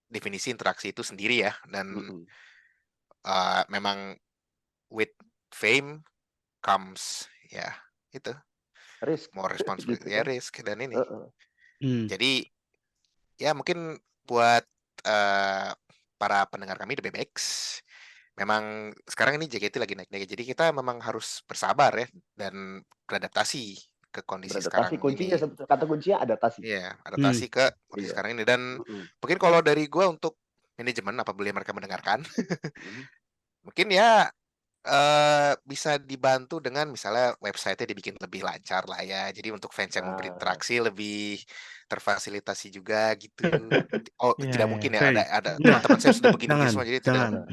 definisi interaksi itu sendiri ya dan memang with fame comes ya itu risk more responsibility gitu ya kan? risk dan ini jadi ya mungkin buat para pendengar kami di BBX memang sekarang ini JKT lagi naik-naik jadi kita memang harus bersabar ya dan beradaptasi ke kondisi sekarang kuncinya, ini. Kata kuncinya adaptasi. Iya, adaptasi ke kondisi sekarang ini dan mungkin kalau dari gue untuk manajemen apabila mereka mendengarkan, mungkin ya bisa dibantu dengan misalnya website-nya dibikin lebih lancar lah ya. Jadi untuk fans yang mau berinteraksi lebih terfasilitasi juga gitu. Oh, tidak mungkin ya ada teman-teman saya sudah begini semua jadi jangan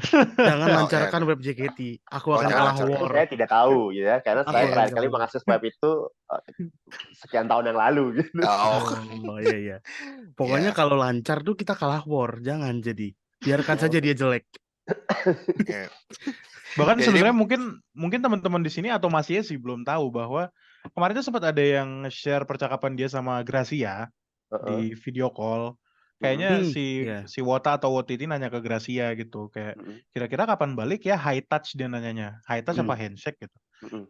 lancarkan web JKT. Aku akan kalah war. Saya tidak tahu ya karena saya terakhir kali mengakses web itu sekian tahun yang lalu gitu. Iya. Pokoknya kalau lancar tuh kita kalah war, jangan jadi. Biarkan saja dia jelek. Bahkan sebenarnya mungkin teman-teman di sini atau Mas Yesi belum tahu bahwa kemarin itu sempat ada yang share percakapan dia sama Gracia di video call. Kayaknya si Wota atau Wotiti nanya ke Gracia gitu kayak kira-kira kapan balik ya high touch dia nanyanya. High touch apa handshake gitu.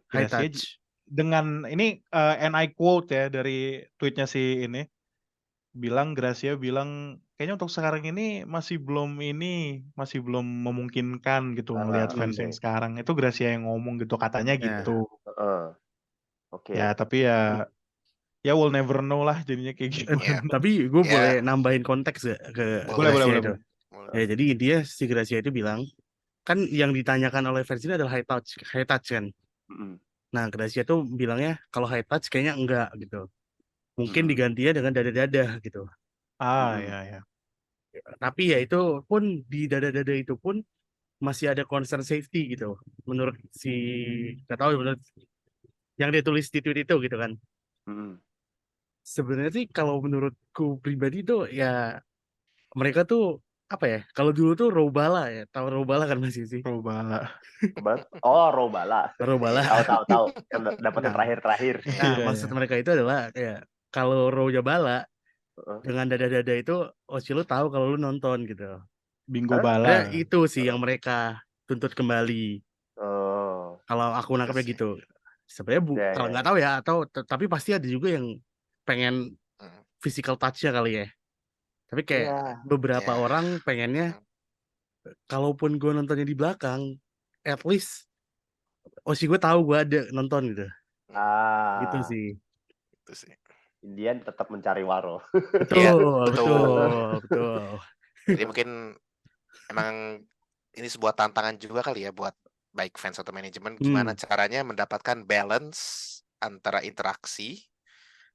High touch. Dengan ini and I quote ya dari tweetnya si ini Gracia bilang kayaknya untuk sekarang ini masih belum memungkinkan gitu ngelihat fans yang sekarang. Itu Gracia yang ngomong gitu katanya gitu. Oke. Ya, tapi ya we'll never know lah jadinya kayak Iya. gimana. Tapi gue Ya, boleh nambahin konteks gak ke boleh, Boleh. Gracia itu? boleh. Ya, jadi si Gracia itu bilang, kan yang ditanyakan oleh fans ini adalah high touch kan. Mm-mm. Nah, Gracia tuh bilangnya kalau high touch kayaknya enggak gitu. Mungkin Mm-mm. digantinya dengan dada-dada gitu. Ah, Mm-mm. ya. Tapi ya itu pun di dada-dada itu pun masih ada concern safety gitu. Menurut nggak tahu menurut yang dia tulis di tweet itu gitu kan. Mm-mm. Sebenarnya sih kalau menurutku pribadi tuh ya mereka tuh apa ya? Kalau dulu tuh Robala ya, tahu Robala kan masih sih. Robala. Robala. Robala. Tahu. Yang dapat yang Nah, terakhir. nah Iya, maksud iya. mereka itu adalah kayak kalau Bala Heeh. dengan dada-dada itu, lu tahu kalau lu nonton gitu. Bingo Hah? Sebenarnya bala. itu sih yang mereka tuntut kembali. Oh. Kalau aku Itu nangkapnya sih. gitu. Sebenarnya Ya, kalau ya. nggak tahu ya atau tapi pasti ada juga yang pengen Hmm. physical touch-nya kali ya. Tapi kayak Ya. beberapa Ya. orang pengennya kalaupun gue nontonnya di belakang, at least sih gue tahu gue ada nonton gitu. Gitu Ah. sih. Itu sih. Indian tetap mencari waro. Iya, Betul. Jadi mungkin emang ini sebuah tantangan juga kali ya buat baik fans atau manajemen gimana caranya mendapatkan balance antara interaksi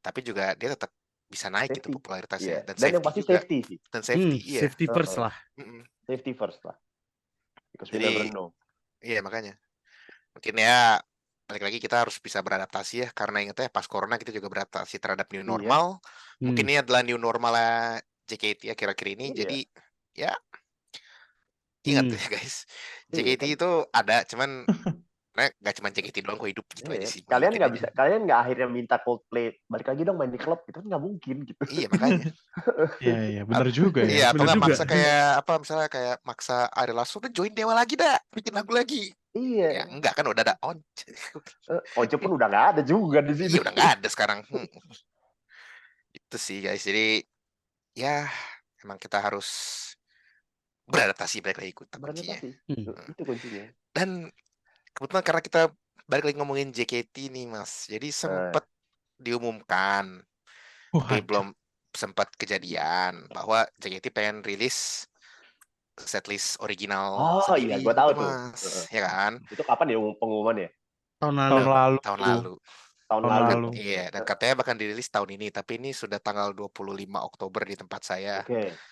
tapi juga dia tetap bisa naik gitu Safety. popularitasnya Iya. dan Dan yang safety pasti juga. safety sih. Dan safety, iya. Safety first lah. Mm-mm. Safety first lah. Because we Jadi never know. iya makanya mungkin ya balik lagi kita harus bisa beradaptasi ya karena ingat ya pas corona kita juga beradaptasi terhadap new Iya. normal. Mungkin ini adalah new normal JKT ya kira-kira ini. Iya. Jadi ya ingat ya guys, JKT Iya, kan? itu ada cuman nggak cuma JKT doang kok hidup gitu aja Iya. sih. Kalian Ingetin nggak aja. bisa, kalian nggak akhirnya minta Coldplay balik lagi dong main di klub, itu kan nggak mungkin gitu. Iya makanya. Iya, benar juga ya. Iya atau Bener nggak juga. maksa kayak apa misalnya kayak maksa ada langsung udah join Dewa lagi dah bikin lagu lagi. Ya Iya. enggak kan udah ada on. Ojo pun udah nggak ada juga di sini. Iya udah nggak ada sekarang. Itu sih guys. Jadi ya emang kita harus beradaptasi balik lagi kuncinya. Beradaptasi. Itu kuncinya. Dan kebetulan karena kita balik lagi ngomongin JKT nih Mas. Jadi sempat diumumkan tapi belum sempat kejadian bahwa JKT pengen rilis setlist original Oh sendiri iya, gue tahu gitu, tuh. Mas. Ya kan? Itu kapan ya pengumumannya? Tahun Tahun lalu. lalu. Tahun lalu. Tahun Tahun lalu. lalu. Iya, dan katanya bakal dirilis tahun ini, tapi ini sudah tanggal 25 Oktober di tempat saya.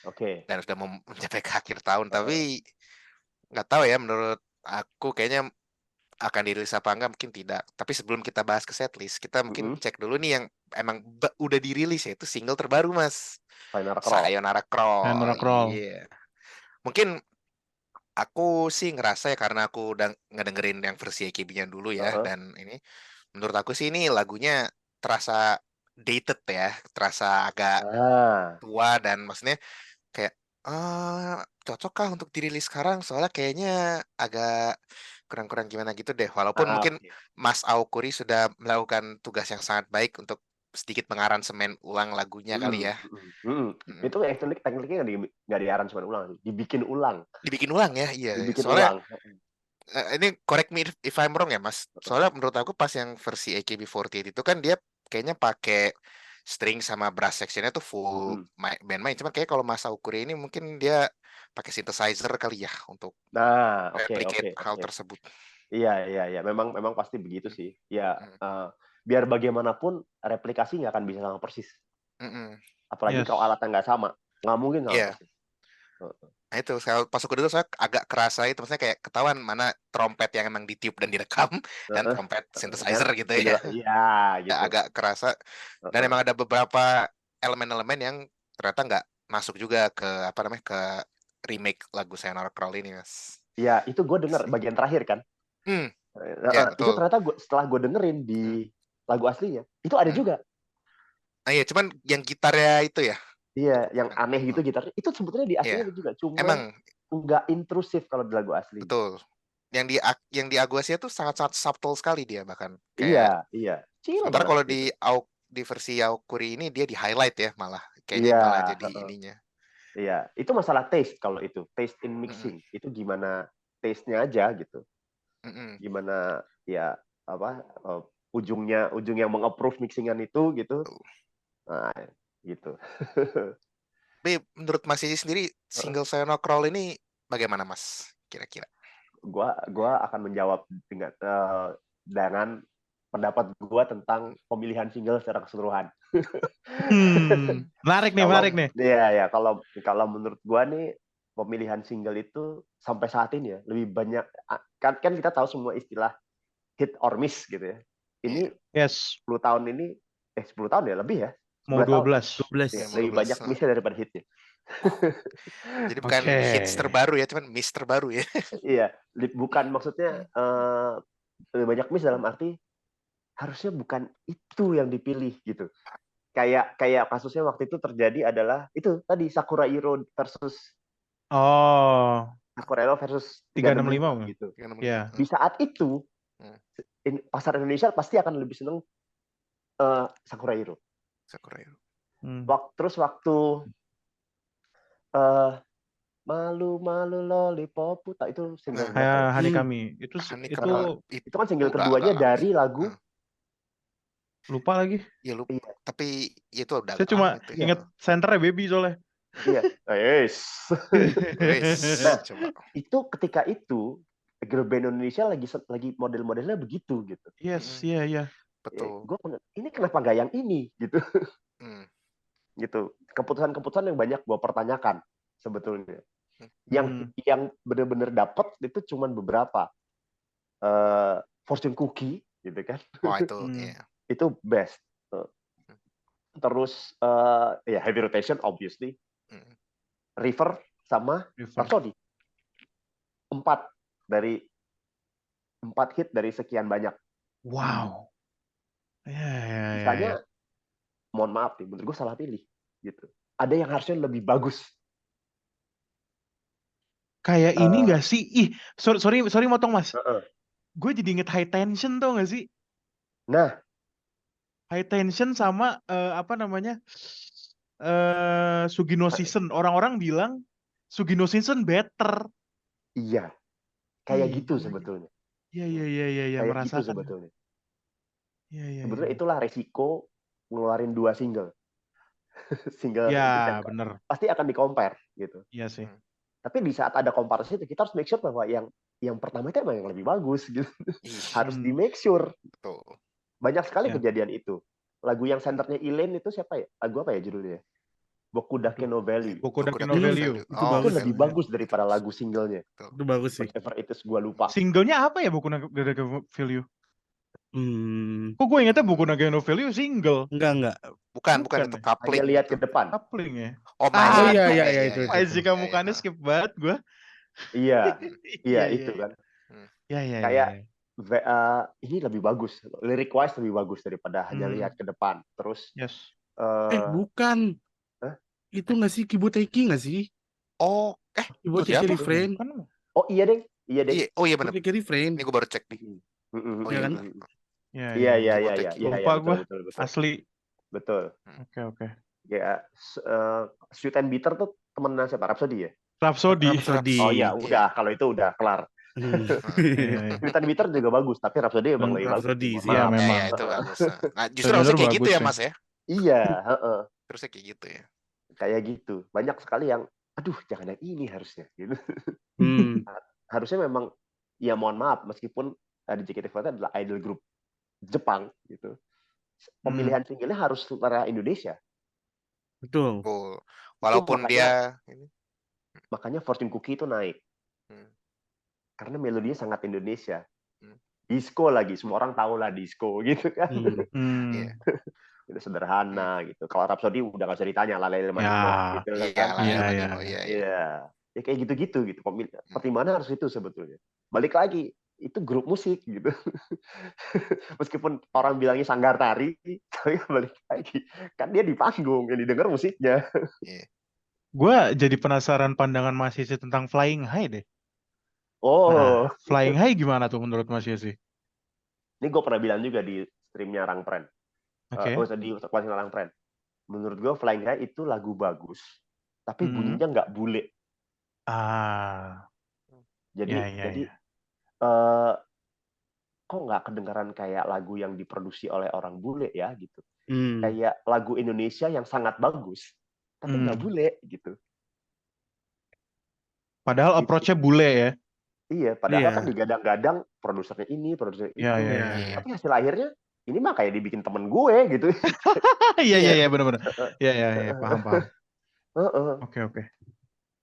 Oke. Dan sudah mencapai ke akhir tahun, tapi nggak tahu ya menurut aku kayaknya akan dirilis apa enggak mungkin tidak. Tapi sebelum kita bahas ke setlist, kita mungkin cek dulu nih yang emang udah dirilis yaitu single terbaru, Mas. Sayonara Crawl. Iya. Mungkin aku sih ngerasa ya karena aku udah ngedengerin yang versi AKB-nya dulu ya dan ini menurut aku sih ini lagunya terasa dated ya, terasa agak tua dan maksudnya kayak cocokkah untuk dirilis sekarang soalnya kayaknya agak kurang-kurang gimana gitu deh. Walaupun mungkin Mas Aokuri sudah melakukan tugas yang sangat baik untuk sedikit mengaransemen ulang lagunya kali ya. Itu tekniknya nggak diaransemen ulang, dibikin ulang. Dibikin ulang ya, iya. Dibikin Soalnya ulang. ini correct me if I'm wrong ya Mas. Soalnya menurut aku pas yang versi AKB48 itu kan dia kayaknya pakai string sama brass sectionnya tuh full band main. Cuman kayak kalau Mas Aokuri ini mungkin dia pakai synthesizer kali ya untuk replicate hal tersebut. Iya. Memang pasti begitu sih. Ya, biar bagaimanapun replikasi nggak akan bisa sama persis. Apalagi kalau alatnya nggak sama, nggak mungkin sama persis. Nah itu pas aku dengar saya agak kerasa itu maksudnya kayak ketahuan mana trompet yang emang ditiup dan direkam dan trompet synthesizer gitu ya. Iya, gitu. Agak kerasa dan emang ada beberapa elemen-elemen yang ternyata nggak masuk juga ke apa namanya ke remake lagu Sayonara Crawl ini Mas. Iya, itu gue dengar bagian terakhir kan. Itu ternyata setelah gue dengerin di lagu aslinya itu ada juga. Nah iya, cuman yang gitarnya itu ya. Iya, yang aneh gitu gitarnya. Itu sebetulnya di aslinya juga. Cuma emang nggak intrusif kalau di lagu asli. Betul. Yang di Aguasia tuh sangat-sangat subtle sekali dia bahkan. Kayak, iya. Sementara kalau di versi Aokuri ini dia di highlight ya malah. Kayaknya malah jadi ininya. Iya, itu masalah taste kalau itu. Taste in mixing. Itu gimana taste-nya aja gitu. Gimana ya ujung yang meng-approve mixingan itu gitu. Betul. Nah, gitu. Tapi menurut Mas Yesi sendiri single Sayonara Crawl ini bagaimana Mas kira-kira? Gua akan menjawab dengan pendapat gua tentang pemilihan single secara keseluruhan. Menarik nih. Iya, kalau menurut gua nih pemilihan single itu sampai saat ini ya lebih banyak kan kita tahu semua istilah hit or miss gitu ya. Ini 10 tahun ini 10 tahun ya lebih ya. Mau 12 12. ya, Iya, lebih 12. banyak missnya daripada hitnya. Jadi bukan hits terbaru ya, cuman miss terbaru ya. Iya, bukan maksudnya lebih banyak miss dalam arti harusnya bukan itu yang dipilih gitu. Kayak kasusnya waktu itu terjadi adalah itu tadi Sakura Hero versus Sakura Hero versus 365 gitu. Iya. Di saat itu pasar Indonesia pasti akan lebih seneng Sakura Hero. Terus waktu Malu-malu lollipop itu single Hanikami. Itu kan single keduanya dari lagu lupa lagi. Ya lupa. Iya. Tapi itu udah Saya cuma ingat senternya Baby soalnya. Iya. Nah, itu ketika itu girl band Indonesia lagi model-modelnya begitu gitu. Yes, iya. Betul. Ini kenapa nggak yang ini gitu? Gitu. Keputusan-keputusan yang banyak gua pertanyakan sebetulnya. Yang benar-benar dapat itu cuma beberapa. Fortune Cookie gitu kan. Itu itu best. Terus ya Heavy Rotation obviously. River sama Rhapsody. 4 hit dari sekian banyak. Wow. Misalnya mohon maaf nih, menurut gue salah pilih gitu. Ada yang harusnya lebih bagus. Kayak ini nggak sih? Sorry motong Mas. Gue jadi inget High Tension tau nggak sih? Nah, High Tension sama Sugino Season. Orang-orang bilang Sugino Season better. Iya. Kayak gitu sebetulnya. Iya, kayak merasakan. gitu sebetulnya. Sebetulnya itulah resiko ngeluarin 2 single. Single ya, bener. pasti akan di-compare gitu. Iya sih. Tapi di saat ada komparasi itu kita harus make sure bahwa yang pertama itu emang yang lebih bagus gitu. Harus di make sure. Betul. Banyak sekali kejadian itu. Lagu yang senternya Elaine itu siapa ya? Lagu apa ya judulnya? Boku Dake no Value. Boku Dake no Value. Itu lebih bagus daripada lagu singlenya. Itu bagus sih. Whatever it is gua lupa. Singlenya apa ya Boku Dake no Value? Kok gue ingetnya Boku Dake no Value single? Enggak. Bukan itu coupling. Hanya lihat ke depan. Coupling ya? Iya itu. Jika mukanya skip banget gue. Iya, itu kan. Iya. Kayak ini lebih bagus, lirik wise lebih bagus daripada hanya lihat ke depan. Terus bukan. Itu nggak sih Kibuteki nggak sih? Kibuteki refrain. Oh iya deh. Oh iya benar. Kibuteki refrain. Ini gue baru cek nih. Iya kan? Iya. Lupa gue. Asli. Betul. Oke. Ya, Sweet and Bitter tuh temennya siapa? Rhapsody ya? Rhapsody. Oh iya, udah. Kalau itu udah kelar. Sweet and Bitter juga bagus, tapi Rhapsody emang lebih bagus. Iya memang. Iya, itu bagus. Nah, justru harusnya kayak gitu ya, Mas ya? Iya, Terusnya kayak gitu ya. Kayak gitu. Banyak sekali yang, aduh, jangan yang ini harusnya. Gitu. Harusnya memang, ya mohon maaf, meskipun di JKT48 adalah idol group Jepang, gitu. Pemilihan singlenya harus setara Indonesia. Betul. Walaupun dia makanya Fortune Cookie itu naik. Karena melodinya sangat Indonesia. Disco lagi, semua orang tahu lah disco gitu kan. Udah sederhana gitu. Kalau Rhapsody udah nggak usah ditanya lah Lele Manino gitu kan. Iya. Ya kayak gitu-gitu gitu. Pertimbangan harus itu sebetulnya. Balik lagi, itu grup musik gitu. Meskipun orang bilangnya sanggar tari, tapi balik lagi kan dia di panggung yang didengar musiknya. Gue jadi penasaran pandangan Mas Yesi tentang Flying High deh. Flying High gimana tuh menurut Mas Yesi? Ini gue pernah bilang juga di streamnya Rang Pren. Di Usaha Rang Pren. Menurut gue Flying High itu lagu bagus, tapi bunyinya nggak bule. Jadi kok nggak kedengaran kayak lagu yang diproduksi oleh orang bule ya gitu. Hmm. Kayak lagu Indonesia yang sangat bagus, tapi nggak bule gitu. Padahal Itu. approach-nya bule ya. Iya, padahal Iya. kan digadang-gadang produsernya ini, produsernya itu. Iya, iya, Iya. iya, iya. Tapi hasil akhirnya ini mah kayak dibikin temen gue gitu. Iya, Iya. iya, benar-benar. Iya, iya, iya, paham. Heeh. Oke.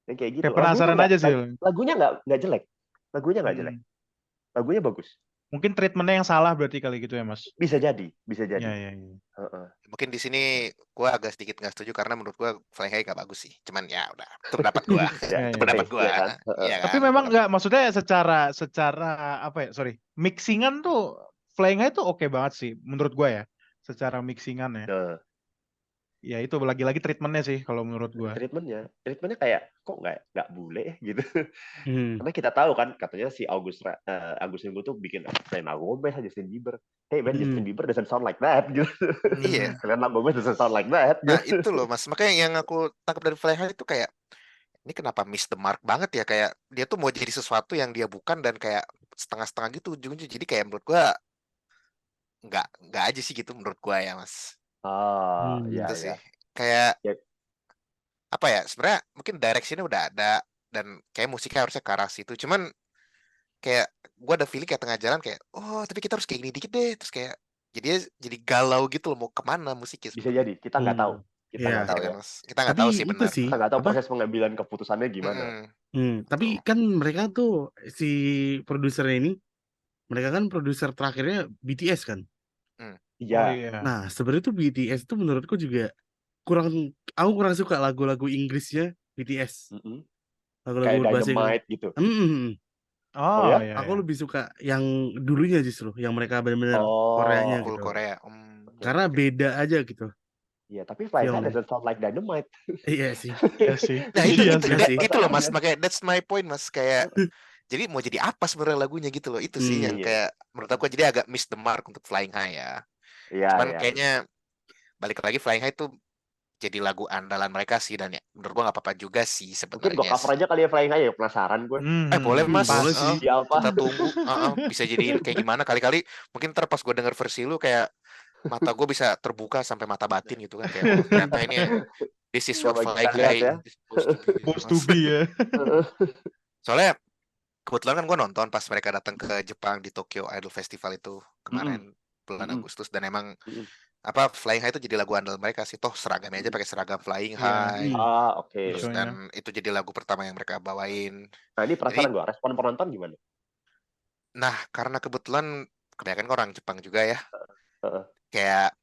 Yang kayak gitu. Kayak penasaran aja sih. Lagunya nggak jelek. Lagunya nggak jelek. Lagunya bagus. Mungkin treatmentnya yang salah berarti kali gitu ya, Mas. Bisa jadi. Iya, iya. Heeh. Mungkin di sini gue agak sedikit nggak setuju karena menurut gue Flying High gak bagus sih. Cuman ya udah, itu pendapat gue. Ya, Itu iya. pendapat gue. Iya kan? Iya Tapi kan? memang nggak, maksudnya secara apa ya, mixingan tuh Flying High tuh oke banget sih menurut gue ya, secara mixingan ya. Nah, Ya itu lagi-lagi treatmentnya sih kalau menurut gue. treatmentnya kayak kok nggak bule ya gitu. Hmm. Karena kita tahu kan katanya si Agus Ringo tuh bikin Selena Gomez, Justin Bieber. Hey man, Justin Bieber doesn't sound like that gitu. Iya. Selena Gomez doesn't sound like that. Nah Gitu. itu loh Mas, makanya yang aku tangkap dari Flying High itu kayak ini kenapa miss the mark banget ya, kayak dia tuh mau jadi sesuatu yang dia bukan dan kayak setengah-setengah gitu ujung-ujung. Jadi kayak menurut gua nggak aja sih gitu menurut gua ya Mas. Iya Itu ya. sih kayak Ya. apa ya, sebenarnya mungkin directionnya udah ada dan kayak musiknya harusnya ke arah situ, cuman kayak gua ada feeling kayak tengah jalan kayak tapi kita harus kayak gini dikit deh, terus kayak jadi galau gitu loh mau kemana musiknya Bisa sebenarnya. jadi, kita nggak tahu. Kita Iya. nggak tahu Iya kan, ya. Mas, kita nggak tahu Tapi sih itu benar. sih Kita nggak tahu apa? proses pengambilan keputusannya gimana. Tapi Betul. kan mereka tuh si produsernya ini, mereka kan produser terakhirnya BTS kan. Iya. Oh iya. Nah sebenarnya tuh BTS tuh menurutku juga aku kurang suka lagu-lagu Inggrisnya BTS. Lagu-lagu Kayak berbahasa Inggris. Dynamite gitu. Oh ya? iya. Aku lebih suka yang dulunya justru, yang mereka benar-benar Koreanya Cool gitu. Korea. Karena beda aja gitu. Iya, tapi Flying High Feel-nya. doesn't sound like Dynamite. Iya sih. Iya sih. Nah Iya itu sih. loh Mas, makanya that's my point Mas, kayak jadi mau jadi apa sebenarnya lagunya gitu loh, itu sih yang Iya. kayak menurut aku jadi agak miss the mark untuk Flying High ya. Iya, Cuman iya. kayaknya balik lagi Flying High tuh jadi lagu andalan mereka sih, dan ya menurut gua nggak apa-apa juga sih Mungkin gue sebenarnya. cover aja kali ya Flying High ya, penasaran gue. Boleh Mas. Boleh sih. Di apa? Kita tunggu. Bisa jadi kayak gimana kali-kali mungkin ntar pas gue denger versi lu kayak mata gue bisa terbuka sampai mata batin gitu kan, kayak ternyata ini this is what Coba Flying kita lihat High ya. is supposed to be gitu, Supposed Mas. to be ya. Soalnya kebetulan kan gue nonton pas mereka datang ke Jepang di Tokyo Idol Festival itu kemarin bulan Agustus, dan emang apa Flying High itu jadi lagu andal mereka sih, toh seragamnya aja pakai seragam Flying High. Oke. Terus dan itu jadi lagu pertama yang mereka bawain. Nah, ini penasaran gue, respon penonton gimana? Nah, karena kebetulan kebanyakan orang Jepang juga ya. Kayak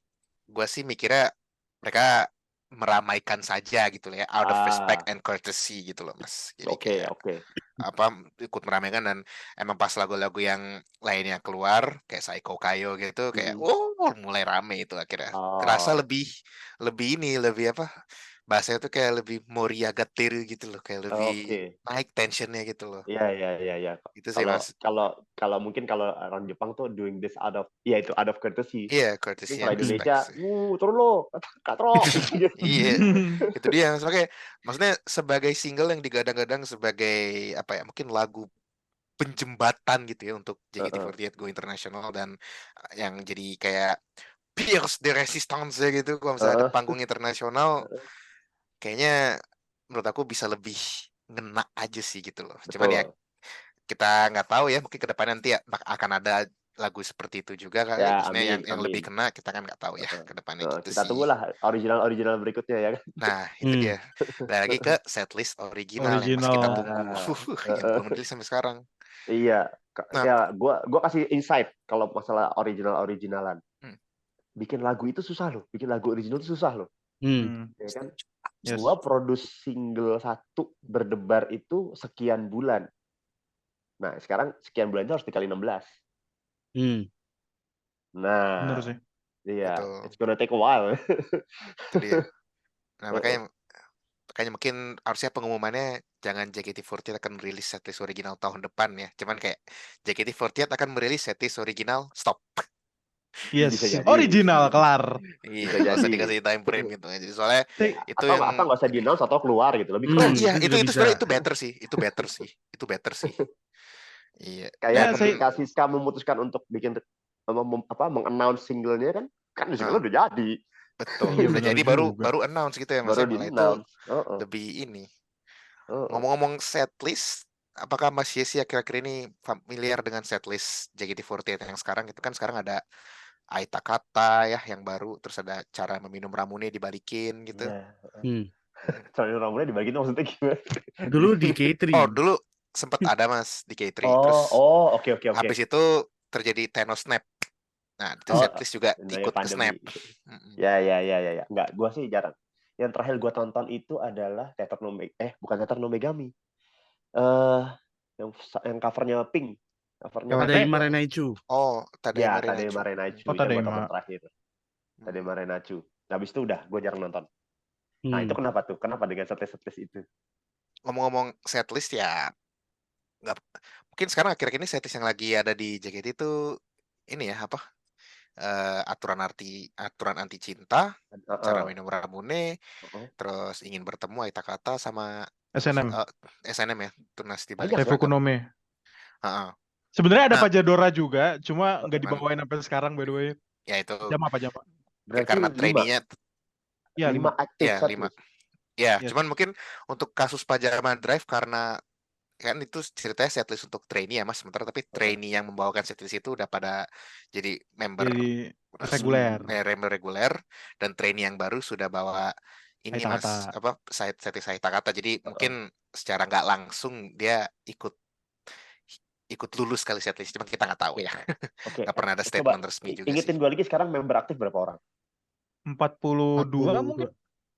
gue sih mikirnya mereka meramaikan saja gitu loh ya, out of respect and courtesy gitu loh Mas. Jadi kayak apa ikut meramaikan, dan emang pas lagu-lagu yang lainnya keluar kayak Saiko Kayo gitu kayak mulai rame itu akhirnya. Kerasa lebih ini lebih apa? Bahasanya tuh kayak lebih moria getir gitu loh, kayak lebih naik tensionnya gitu loh. Iya. Itu sih Mas. Kalau mungkin kalau orang Jepang tuh doing this out of courtesy. Iya, courtesy Kalau and respect Indonesia, sih. turun lo, katro. Iya, itu dia. Maksudnya sebagai single yang digadang-gadang sebagai apa ya? Mungkin lagu penjembatan gitu ya untuk JKT48 Go International, dan yang jadi kayak Pierce de Resistance gitu. Kalau misalnya ada panggung internasional, kayaknya menurut aku bisa lebih ngena aja sih gitu loh. Cuman ya kita nggak tahu ya, mungkin ke depan nanti ya akan ada lagu seperti itu juga kali. Ya, Maksudnya amin, yang lebih kena, kita kan nggak tahu ya ke depannya gitu kita sih. tunggulah original berikutnya ya kan. Nah, itu dia. Balik lagi ke setlist original yang masih kita tunggu. Yang belum rilis sampai sekarang. Iya. Nah. Ya, gua kasih insight kalau masalah originalan. Bikin lagu itu susah loh. Bikin lagu original itu susah loh. Ya kan? Gua produce single 1 berdebar itu sekian bulan. Nah, sekarang sekian bulan itu harus dikali 16. Nah, bener sih. iya, Betul. it's gonna take a while. Itu dia. Nah, makanya mungkin harusnya pengumumannya jangan JKT48 akan merilis setlist original tahun depan ya. Cuman kayak JKT48 akan merilis setlist original stop. Yes, original kelar. Iya, nggak usah dikasih time frame gitu. Jadi soalnya itu atau nggak usah di-announce atau keluar gitu lebih iya, itu sebenarnya itu better sih. Iya. Kayak Ya, saya ketika Siska memutuskan untuk bikin meng-announce singlenya kan single udah jadi. Betul. Iya, Udah benar jadi juga. baru announce gitu ya Mas. Baru Malah itu di-announce. lebih ini. Ngomong-ngomong setlist, apakah Mas Yesi akhir-akhir ini familiar dengan setlist JKT48 yang sekarang? Itu kan sekarang ada Aita Kata ya yang baru, terus ada cara meminum ramune dibalikin gitu. Hmm. Cara ramuannya dibalikin maksudnya gimana? Dulu di K3. Oh, dulu sempat ada Mas di K3. Terus oke. habis itu terjadi Thanos Snap. Nah, itu Oh, setlist juga dari ikut ke pandemi. snap. Ya. Enggak, gua sih jarang. Yang terakhir gua tonton itu adalah bukan Teater no Megami. Yang covernya Pink. Covernya Tadaima Renaichu. Oh, Tadaima Tadaima Renaichu. Renaichu. Oh, Itu yang gua Tadaima. tonton terakhir. Tadaima Renaichu. Habis itu udah, gua jarang nonton. Nah, Hmm. itu kenapa tuh? Kenapa dengan setlist itu? Ngomong-ngomong setlist ya, nggak mungkin sekarang akhir-akhir ini setlist yang lagi ada di JKT itu ini ya apa? Aturan anti cinta, cara minum ramune, terus ingin bertemu Aita Kata sama SNM. SNM ya, tunas di Banyak balik. ya? Refunome. Heeh. Sebenarnya ada Nah, Pajadora juga, cuma nggak cuman dibawain sampai sekarang by the way. ya itu Jam apa? mungkin Berarti karena trainee-nya Ya, 5. 5 aktif ya 5. setlist. Ya, Yes. cuman mungkin untuk kasus Pajama Drive karena kan itu ceritanya setlist untuk trainee ya Mas, sementara tapi trainee yang membawakan setlist itu udah pada jadi member Jadi resmi, reguler. member reguler, dan trainee yang baru sudah bawa ini Aita Mas, Kata. apa setlist Aita Kata. Jadi mungkin secara nggak langsung dia ikut lulus kali setlist, cuma kita nggak tahu ya. Oke. Nggak pernah ada statement resmi juga sih. Ingetin gue lagi sekarang member aktif berapa orang? 42 mungkin.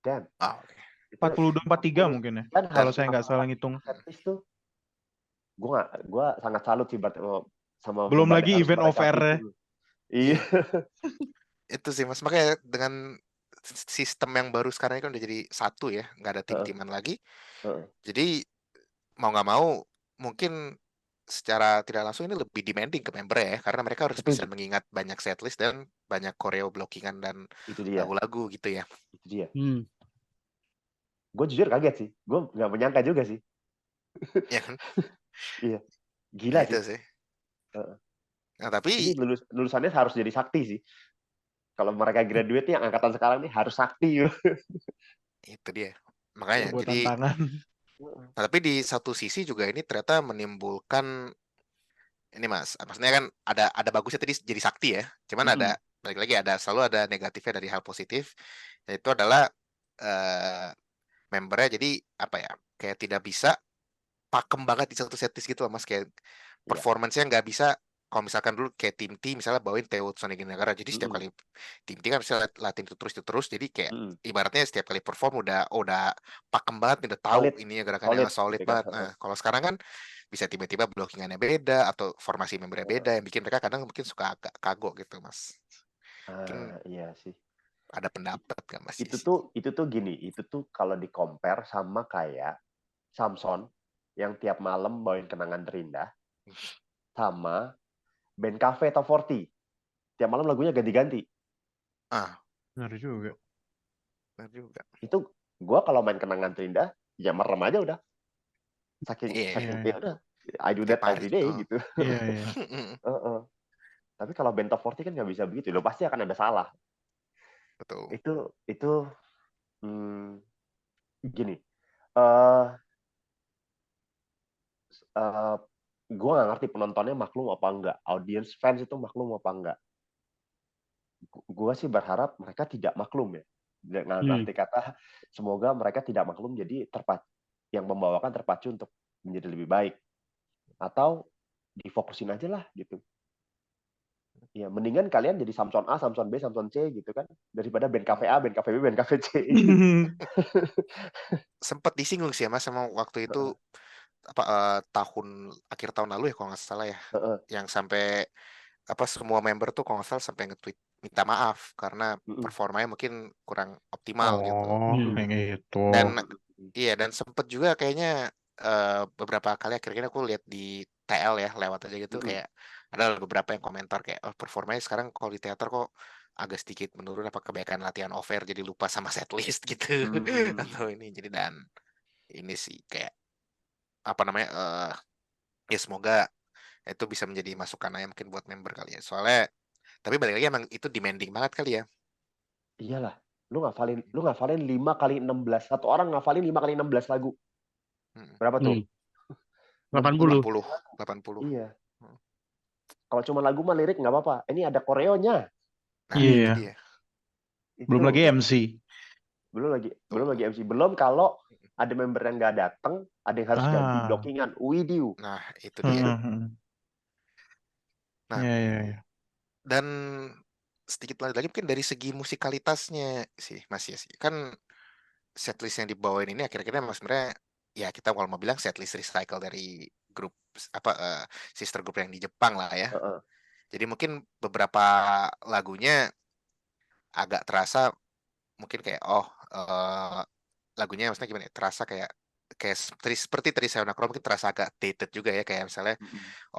Dan Oke. 42 43 mungkin ya. Dan Kalau saya nggak salah ngitung. setlist tuh gue sangat salut sih sama Belum beban lagi yang harus event mereka offer-nya. pikul. Iya. Itu sih Mas, makanya dengan sistem yang baru sekarang ini kan udah jadi satu ya, nggak ada tim-timan lagi. Jadi mau nggak mau mungkin secara tidak langsung ini lebih demanding ke member ya, karena mereka harus bisa mengingat banyak setlist dan banyak choreo blockingan dan lagu-lagu gitu ya. Itu dia. Gue jujur kaget sih, gue nggak menyangka juga sih. Ya kan? Iya, gila itu sih. Nah tapi ini lulusannya harus jadi sakti sih. Kalau mereka graduate yang angkatan sekarang nih harus sakti. Itu dia. Makanya Buat jadi tantangan. tapi di satu sisi juga ini ternyata menimbulkan ini Mas, maksudnya kan ada bagusnya tadi jadi sakti ya. Cuman ada balik lagi selalu ada negatifnya dari hal positif, yaitu adalah membernya jadi apa ya, kayak tidak bisa pakem banget di satu setlist gitu loh Mas, kayak performance-nya nggak bisa. Kalau misalkan dulu kayak tim T misalnya bawain Teo Sonic Negara, jadi setiap kali tim T kan bisa latihan itu terus, jadi kayak ibaratnya setiap kali perform udah pakem banget, udah tahu ini gerakannya solid banget. Nah kalau sekarang kan bisa tiba-tiba blockingannya beda atau formasi membernya beda, yang bikin mereka kadang mungkin suka agak kagok gitu Mas. Mungkin iya sih. ada pendapat nggak Mas? Itu tuh gini, itu tuh kalau di compare sama kayak Samson yang tiap malam bawain Kenangan Terindah sama band Cafe Top 40 tiap malam lagunya ganti-ganti. Benar juga. Itu gue kalau main Kenangan Terindah ya merem aja udah. Saking ya udah. I do that every day gitu. Iya. Tapi kalau band Top 40 kan nggak bisa begitu, lo pasti akan ada salah. Betul. Itu gini. Gue nggak ngerti penontonnya maklum apa enggak, audience fans itu maklum apa enggak. Gue sih berharap mereka tidak maklum ya. Dengan arti kata semoga mereka tidak maklum, jadi yang membawakan terpacu untuk menjadi lebih baik. Atau difokusin aja lah gitu. Ya mendingan kalian jadi Samson A, Samson B, Samson C gitu kan, daripada band cafe A, band cafe B, band cafe C. Sempat disinggung sih ya Mas sama waktu itu akhir tahun lalu ya kalau nggak salah ya, yang sampai semua member tuh kalau nggak salah sampai nge-tweet minta maaf karena performanya mungkin kurang optimal gitu. Yang itu. Dan sempet juga kayaknya beberapa kali akhirnya aku lihat di TL ya lewat aja gitu, kayak ada beberapa yang komentar kayak performanya sekarang kalau di teater kok agak sedikit menurun, apa kebanyakan latihan over jadi lupa sama setlist gitu. Atau ini jadi, dan ini sih kayak apa namanya ya semoga Itu bisa menjadi masukan aja mungkin buat member kali ya. Soalnya tapi balik lagi emang itu demanding banget kali ya. Iyalah, lu ngafalin 5 kali 16. Satu orang ngafalin 5 kali 16 lagu. Berapa tuh? 80. 80. Iya. Kalau cuma lagu mah lirik nggak apa-apa. Ini ada koreonya. Nah, Iya. itu dia. Belum Itu lagi MC. belum lagi MC. Belum kalau ada member yang nggak datang, ada yang harus ganti Ah. blockingan. Widih. Nah, itu dia. Nah, Iya. dan sedikit lagi mungkin dari segi musikalitasnya sih Mas ya sih. Kan setlist yang dibawain ini akhir-akhirnya Mas sebenarnya ya kita kalau mau bilang setlist recycle dari grup sister group yang di Jepang lah ya. Jadi mungkin beberapa lagunya agak terasa mungkin kayak lagunya maksudnya gimana ya? Terasa kayak seperti tadi saya mungkin terasa agak dated juga ya, kayak misalnya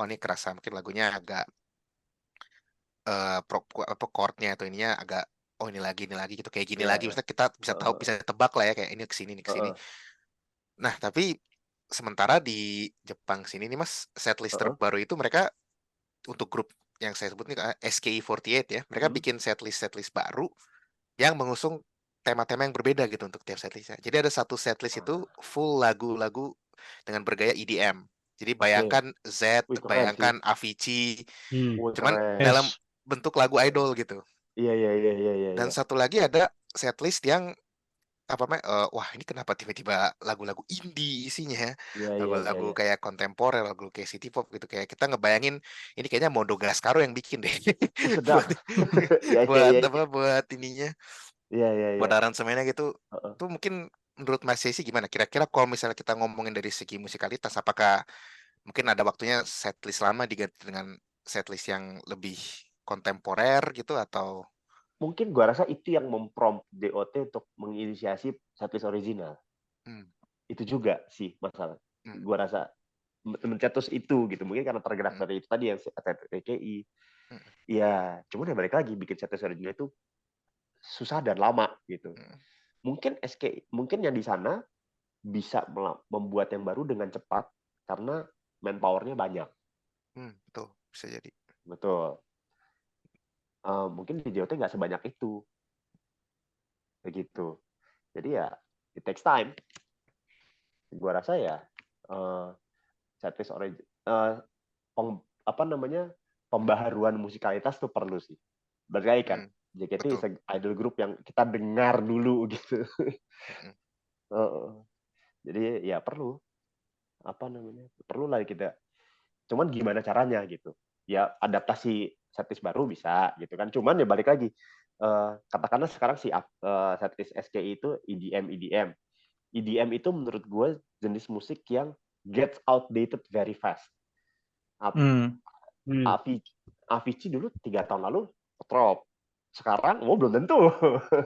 ini kerasa mungkin lagunya agak chordnya atau ininya agak ini lagi gitu kayak gini lagi, maksudnya kita bisa tahu bisa tebak lah ya kayak ini kesini. Nah tapi sementara di Jepang sini nih Mas, setlist terbaru itu mereka untuk grup yang saya sebut nih SKE48 ya, mereka bikin setlist baru yang mengusung tema-tema yang berbeda gitu untuk tiap setlistnya. Jadi ada satu setlist itu full lagu-lagu dengan bergaya EDM. Jadi bayangkan Z, bayangkan Avicii, cuman dalam bentuk lagu idol gitu. Iya. Dan satu lagi ada setlist yang wah ini kenapa tiba-tiba lagu-lagu indie isinya, lagu-lagu kayak kontemporer, lagu kayak city pop gitu, kayak kita ngebayangin ini kayaknya Madagaskar yang bikin deh. buat ininya. Buat aransemennya gitu. Tuh mungkin menurut Mas Yesi gimana? Kira-kira kalau misalnya kita ngomongin dari segi musikalitas, apakah mungkin ada waktunya setlist lama diganti dengan setlist yang lebih kontemporer gitu atau? Mungkin gua rasa itu yang memprompt DOT untuk menginisiasi setlist original. Itu juga sih masalah. Gua rasa mencetus itu gitu. Mungkin karena tergerak dari itu tadi yang TKI. Ya, cuman ya balik lagi bikin setlist original itu susah dan lama gitu. Mungkin mungkin yang di sana bisa membuat yang baru dengan cepat karena manpower-nya banyak. Betul, bisa jadi. Betul. Mungkin di JOT nggak sebanyak itu. Begitu. Jadi ya, it takes time. Gua rasa ya, setlist pembaharuan musikalitas tuh perlu sih. Berkali kan, JKT is idol group yang kita dengar dulu gitu. Jadi ya perlu lah kita. Cuman gimana caranya gitu? Ya adaptasi setlist baru bisa gitu kan. Cuman ya balik lagi. Katakanlah sekarang setlist SKI itu EDM. EDM itu menurut gue jenis musik yang gets outdated very fast. Avicii dulu 3 tahun lalu ngetop. Sekarang belum tentu.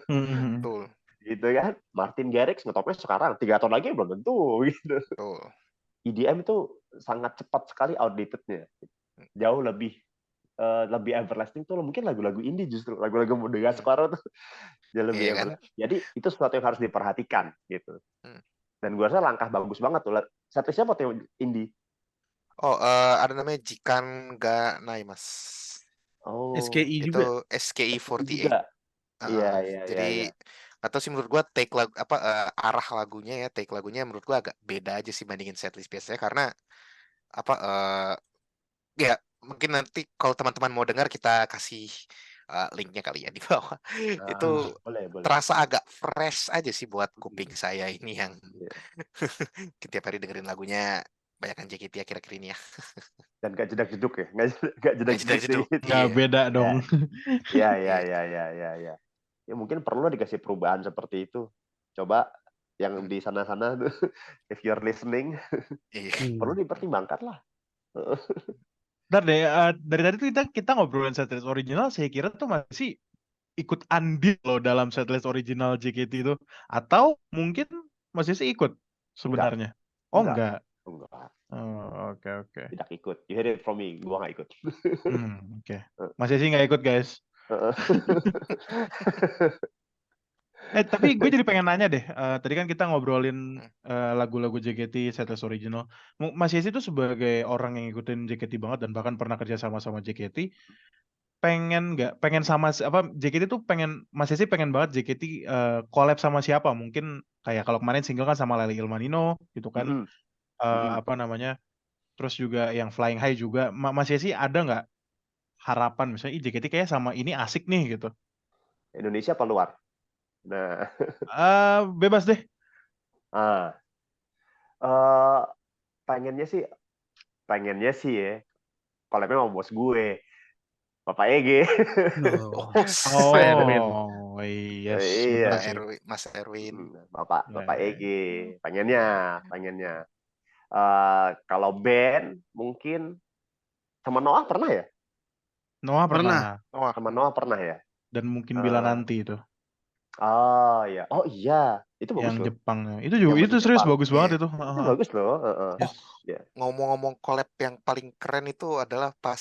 Betul. Gitu kan. Martin Garrix ngetopnya sekarang, 3 tahun lagi belum tentu gitu. Betul. EDM itu sangat cepat sekali outdated-nya. Jauh lebih everlasting tuh mungkin lagu-lagu indie, justru lagu-lagu Madagaskar tuh jauh lebih everlasting. Jadi itu sesuatu yang harus diperhatikan gitu. Dan gue rasa langkah bagus banget tuh. Setlist siapa tuh indie? Ada namanya Jikan ga Nai Mas. SKI itu juga. SKE48. Iya. Jadi atau sih menurut gua arah lagunya menurut gua agak beda aja sih bandingin setlist biasanya, karena ya mungkin nanti kalau teman-teman mau dengar kita kasih linknya kali ya di bawah. Itu boleh. terasa agak fresh aja sih buat kuping saya ini yang setiap hari dengerin lagunya banyakan JKT akhir-akhir ini ya. Dan gak jedak-jeduk ya? Gak jedak-jeduk. Gak beda dong. Ya. Ya mungkin perlu dikasih perubahan seperti itu. Coba yang di sana-sana tuh, if you're listening, perlu dipertimbangkan lah. Ntar deh, dari tadi tuh kita ngobrolin setlist original, saya kira tuh masih ikut andil loh dalam setlist original JKT itu. Atau mungkin masih sih ikut sebenarnya. Enggak. Oke. Tidak ikut. You heard it from me. Gua nggak ikut. Oke. Masih sih nggak ikut, guys. Tapi gue jadi pengen nanya deh. Tadi kan kita ngobrolin lagu-lagu JKT setlist original. Mas Yesi tuh sebagai orang yang ngikutin JKT banget dan bahkan pernah kerja sama JKT, pengen sama JKT tuh Mas Yesi pengen banget JKT collab sama siapa? Mungkin kayak kalau kemarin single kan sama Lely Ilmanino gitu kan. Apa namanya? Terus juga yang Flying High juga. Mas Yesi ada nggak harapan misalnya JKT kayak sama ini asik nih gitu? Indonesia apa luar? Nah, Bebas deh. pengennya sih ya, collabnya sama bos gue, Bapak Ege. Oh, Erwin. Oh, yes, Iya. benar sih. Mas Erwin. Bapak Ege, pengennya. Kalau band mungkin sama Noah pernah ya? Noah pernah. Sama Noah pernah ya? Dan mungkin bila nanti itu. Oh iya, itu bagus Yang loh. Jepang. Itu juga Yang itu serius Jepang. bagus banget itu. Itu bagus loh. Yes. Ngomong-ngomong collab yang paling keren itu adalah pas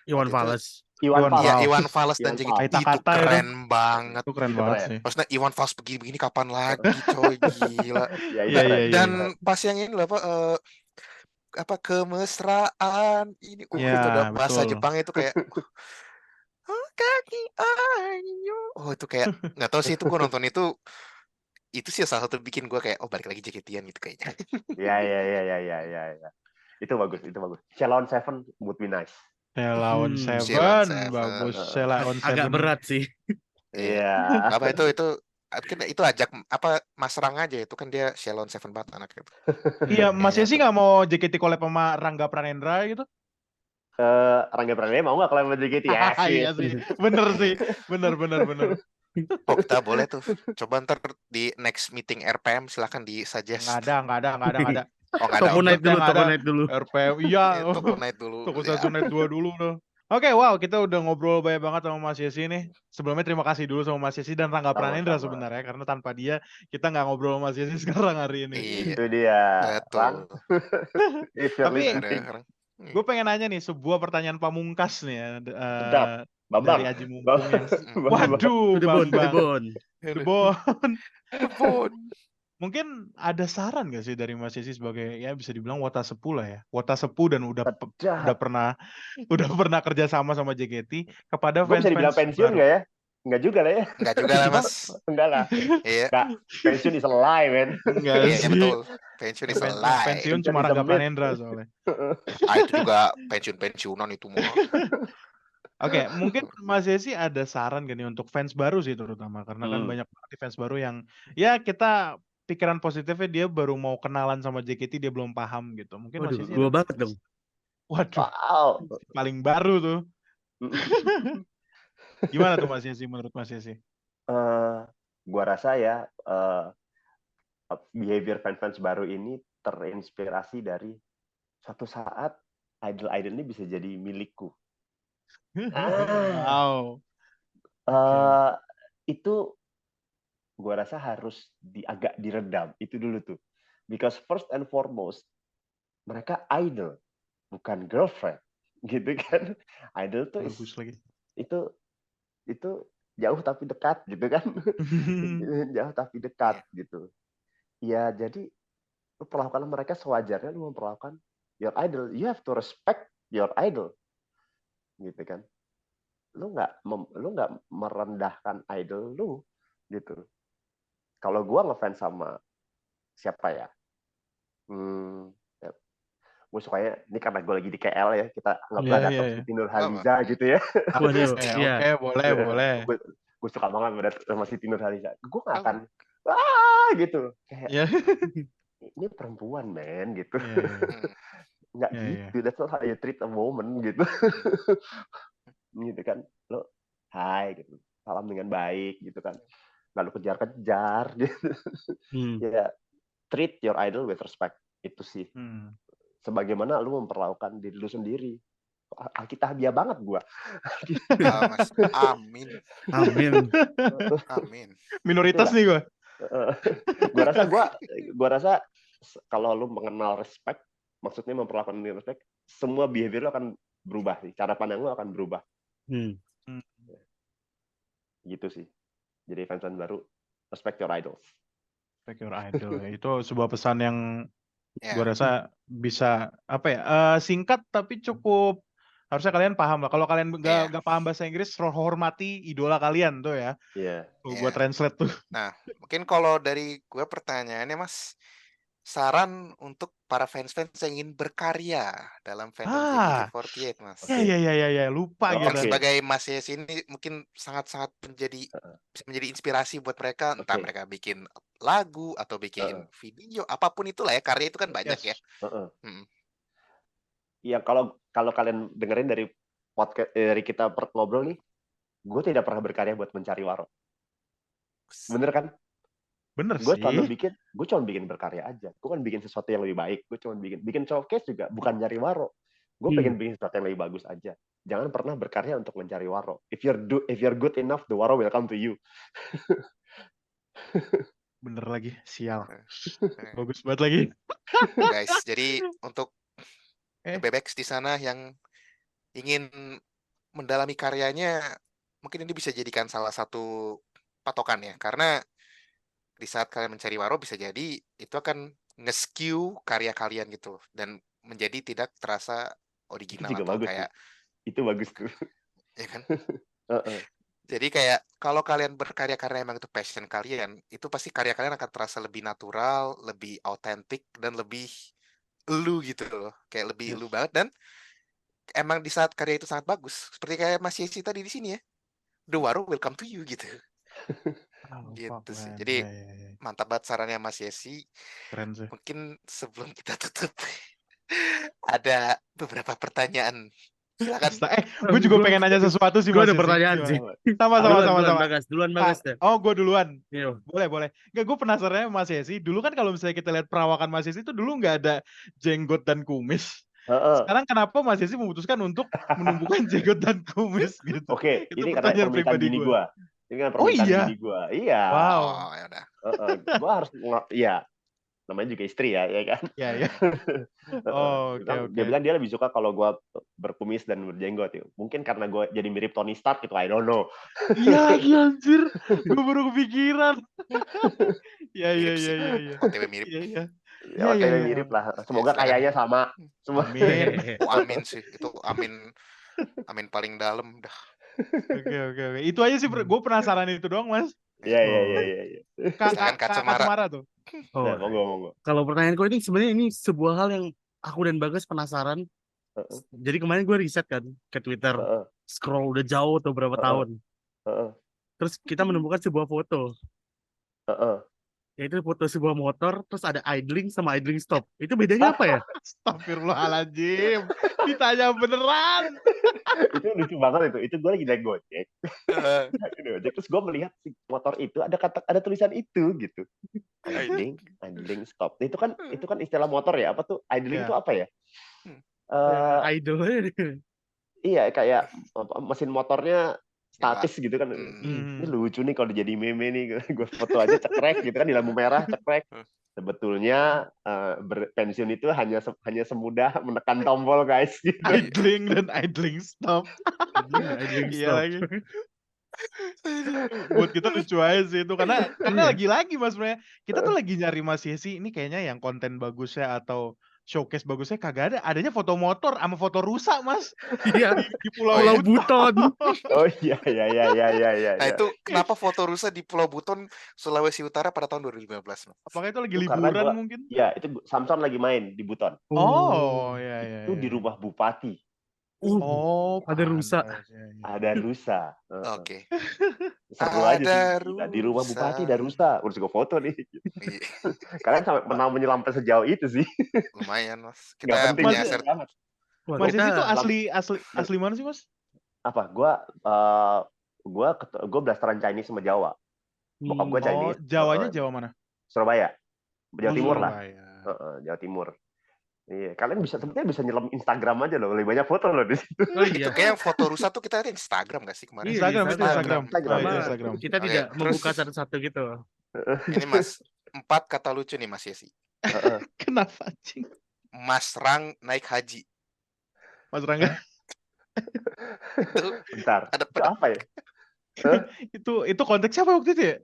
Iwan waktu itu Fals. Iwan Fals. Iya, Iwan Fals dan Iwan JKT Fals. itu Kata-kata itu. keren banget. Itu keren Itu banget keren. sih. Maksudnya Iwan Fals begini-begini kapan lagi, coy, gila. Iya. Dan pas yang ini lah, apa kemesraan ini, itu udah bahasa betul. Jepang itu kayak kaki ayo. Oh, itu kayak nggak tahu sih, itu gue nonton itu sih salah satu bikin gue kayak balik lagi JKT-an gitu kayaknya. Iya. Itu bagus. Shalom Seven would be nice. Sheila on Sheila on Seven, Seven. bagus. Sheila on Agak Seven. berat sih. Iya. Apa itu kan itu ajak apa Mas Rang aja, itu kan dia Sheila on Seven banget anak itu. Iya, Mas Kayaknya Yesi tuh. nggak mau JKT collab sama Rangga Pranendra gitu? Rangga Pranandra mau nggak kalau sama JKT? Iya sih, bener sih, bener. Oh, kita boleh tuh. Coba ntar di next meeting RPM silakan disuggest. Nggak ada. Oh, nggak ada. Toko Oke. night dulu. RPM, iya. Toko night dulu. Toko Ya. Sasunet 2 dulu tuh. Oke, wow, kita udah ngobrol banyak banget sama Mas Yesi nih. Sebelumnya terima kasih dulu sama Mas Yesi dan Rangga Pranendra sebenarnya, karena tanpa dia kita nggak ngobrol sama Mas Yesi sekarang hari ini. Iya. Itu dia. Betul. Tapi Ada. gue pengen nanya nih sebuah pertanyaan pamungkas nih ya, Bambang. dari Aji Mumpung yang To the Bambang. bone. Mungkin ada saran gak sih dari Mas Yesi sebagai ya bisa dibilang wota sepuh lah ya, wota sepuh dan udah pernah kerja sama JKT kepada fans. Gue bisa dibilang pensiun nggak ya? Enggak juga lah ya. Enggak juga lah, Mas. Enggak lah. Iya. Pensiun is a lie, man. Enggak sih. Betul. Pensiun is a lie. Pensiun cuma Rangga Pranendra soalnya. Itu juga pensiunan itu mah. Oke, mungkin Mas Yesi ada saran gak nih untuk fans baru sih terutama karena kan banyak banget fans baru yang ya kita pikiran positifnya dia baru mau kenalan sama JKT, dia belum paham gitu. Mungkin Mas Yesi Gue banget dong. Waduh. Wow. Paling baru tuh. Gimana tuh Mas Yesi, menurut Mas Yesi? Gua rasa ya behavior fans baru ini terinspirasi dari suatu saat idol ini bisa jadi milikku. Wow. Itu gua rasa harus agak diredam itu dulu tuh, because first and foremost mereka idol bukan girlfriend gitu kan. Idol tuh itu jauh tapi dekat gitu kan. Jauh tapi dekat gitu ya. Jadi lu perlakukan mereka sewajarnya lu memperlakukan your idol. You have to respect your idol gitu kan. Lu nggak merendahkan idol lu gitu. Kalau gua ngefans sama siapa ya, gue sukanya ini karena gue lagi di KL ya, kita nggak datang Siti Nurhaliza gitu ya. Oke, boleh. Gue suka banget sama Siti Nurhaliza. Gue nggak akan gitu kayak ini perempuan men gitu. Nggak gitu. That's not how you treat a woman gitu. Gitu kan, lo hai gitu, salam dengan baik gitu kan, nggak lo kejar-kejar gitu. Ya treat your idol with respect, itu sih. Sebagaimana lu memperlakukan diri lu sendiri. Alkitabiah banget gua. Mas. Amin. Minoritas nih gua. Gua rasa kalau lu mengenal respect, maksudnya memperlakukan diri respect, semua behavior lu akan berubah sih. Cara pandang lu akan berubah. Gitu sih. Jadi fans baru respect your idols. Respect your idol. Itu sebuah pesan yang Ya. gue rasa bisa singkat tapi cukup harusnya kalian paham lah. Kalau kalian Iya. nggak paham bahasa Inggris, hormati idola kalian tuh ya. Iya. Gue Iya. translate tuh. Nah, mungkin kalau dari gue pertanyaannya, Mas, saran untuk para fans-fans yang ingin berkarya dalam fandom JKT48, Mas. Ya, lupa Oh, Kan gitu. oke. sebagai Mas Yes ini mungkin sangat-sangat bisa menjadi inspirasi buat mereka, entah Oke. mereka bikin lagu atau bikin video, apapun itulah ya, karya itu kan banyak ya. Yes. Mm. Ya kalau kalian dengerin dari podcast dari kita ngobrol nih, gue tidak pernah berkarya buat mencari waro. Bener kan? Bener Gue selalu sih. gue cuma bikin berkarya aja. Gue kan bikin sesuatu yang lebih baik. Gue cuma bikin showcase juga bukan nyari waro. Gue pengen bikin sesuatu yang lebih bagus aja. Jangan pernah berkarya untuk mencari waro. If you're good enough, the waro will come to you. Bener lagi, sial. Bagus banget lagi. Guys, jadi untuk Bebex di sana yang ingin mendalami karyanya, mungkin ini bisa jadikan salah satu patokan ya, karena di saat kalian mencari waro bisa jadi itu akan nge-skew karya kalian gitu dan menjadi tidak terasa original Itu juga atau bagus kayak tuh. Itu bagus tuh. ya kan. Jadi kayak kalau kalian berkarya karena emang itu passion kalian, itu pasti karya kalian akan terasa lebih natural, lebih autentik dan lebih elu gitu loh, kayak lebih elu banget. Dan emang di saat karya itu sangat bagus, seperti kayak Mas Yesi tadi di sini ya, the waro will come to you gitu. Gitu sih. Jadi mantap banget sarannya Mas Yesi. Keren sih. Mungkin sebelum kita tutup ada beberapa pertanyaan. Silakan. Gue juga pengen nanya sesuatu sih Gue Mas ada Yesi. pertanyaan sih. Sama. Duluan Bagas deh. Oh, gue duluan. Iya. Boleh. Nggak, gue penasarannya Mas Yesi. Dulu kan kalau misalnya kita lihat perawakan Mas Yesi itu dulu nggak ada jenggot dan kumis. Sekarang kenapa Mas Yesi memutuskan untuk menumbuhkan jenggot dan kumis gitu? Oke, Itu ini karena permintaan bini gue. Ini kan permintaan bini gue. Iya. Wow. Oh, ya udah. Gue harus namanya juga istri ya kan. Iya. Oh, oke. Dia bilang dia lebih suka kalau gue berkumis dan berjenggot. Mungkin karena gue jadi mirip Tony Stark gitu, I don't know. Iya anjir, gue baru kepikiran. Iya. OTW mirip. Iya. OTW mirip lah. Semoga kayaknya sama. Amin. Amin sih, itu amin paling dalam dah. Oke. Itu aja sih, gue penasaran itu doang, Mas. Iya. Kak Cemara tuh. Monggo. Kalau pertanyaanku ini sebenarnya ini sebuah hal yang aku dan Bagas penasaran. Jadi kemarin gue riset kan ke Twitter, scroll udah jauh tuh berapa tahun. Terus kita menemukan sebuah foto. Yaitu foto sebuah motor, terus ada idling sama idling stop. Itu bedanya apa ya? Astagfirullahaladzim. Ditanya beneran. Itu lucu banget itu. Itu gue lagi naik Gojek. Terus gue melihat si motor itu ada tulisan itu gitu. Idling stop. Itu kan istilah motor ya. Apa tuh idling itu apa ya? Idol. Iya, kayak mesin motornya statis gitu kan. Ini lucu nih kalau jadi meme nih. Gue foto aja cekrek gitu kan di lampu merah cekrek. Sebetulnya pensiun itu hanya semudah menekan tombol guys. Gitu. Idling dan idling stop. Iya lagi. Buat kita lucu aja sih itu karena lagi-lagi Mas sebenarnya kita tuh lagi nyari Mas Yesi ini kayaknya yang konten bagusnya atau showcase bagusnya kagak adanya foto motor sama foto rusa Mas. Iya di Pulau Buton. Oh iya. Nah itu kenapa foto rusa di Pulau Buton Sulawesi Utara pada tahun 2015? Apakah itu lagi liburan mungkin? Ya itu Samson lagi main di Buton. Oh iya. Itu di rumah bupati. Ada rusa. Ada rusa. Oke. Seru aja sih. Di rumah bupati ada rusa. Urus gue foto nih. Kalian sampai pernah menyelam sejauh itu sih. Lumayan Mas. Kita punya banget. Mas itu asli mana sih Mas? Apa? Gue blasteran Chinese sama Jawa. Bokap gue Chinese. Jawanya Jawa mana? Surabaya. Jawa Timur lah. Surabaya. Jawa Timur. Iya, kalian sebetulnya bisa nyelam Instagram aja loh, lebih banyak foto loh di situ. Oh iya. Itu kayak foto rusa tuh kita ada Instagram gak sih kemarin? Instagram. Kita tidak membuka satu-satu gitu. Ini Mas, 4 kata lucu nih Mas Yesi. Kenapa cing? Mas Rang naik haji. Mas Rangga. Bentar. Ada itu apa ya? Itu konteks siapa waktu itu ya?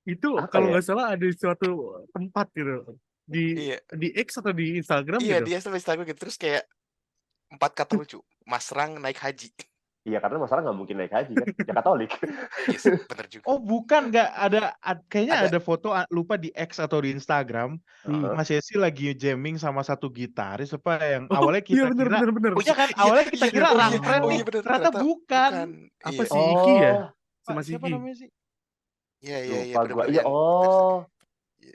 Itu Apa kalau ya? nggak salah ada di suatu tempat gitu. Iya. Di X atau di Instagram Iya, gitu. dia sampai Instagram gitu terus kayak 4 kata lucu. Mas Rang naik haji. Iya, karena Mas Rang nggak mungkin naik haji kan, dia Katolik. Iya sih, bener juga. Oh bukan, nggak ada, kayaknya Ada. ada foto lupa di X atau di Instagram. Heeh. Mas Yesi lagi jamming sama satu gitaris apa yang Oh, awalnya iya kita bener kira, bener. Oh iya kan, awalnya kita kira oh Rangfred oh nih, iya bener, ternyata bukan. Apa Iya. sih Iki ya? Oh, Sama Siapa Iki. namanya sih? Iya, lupa gue. bener-bener Iya, yang oh.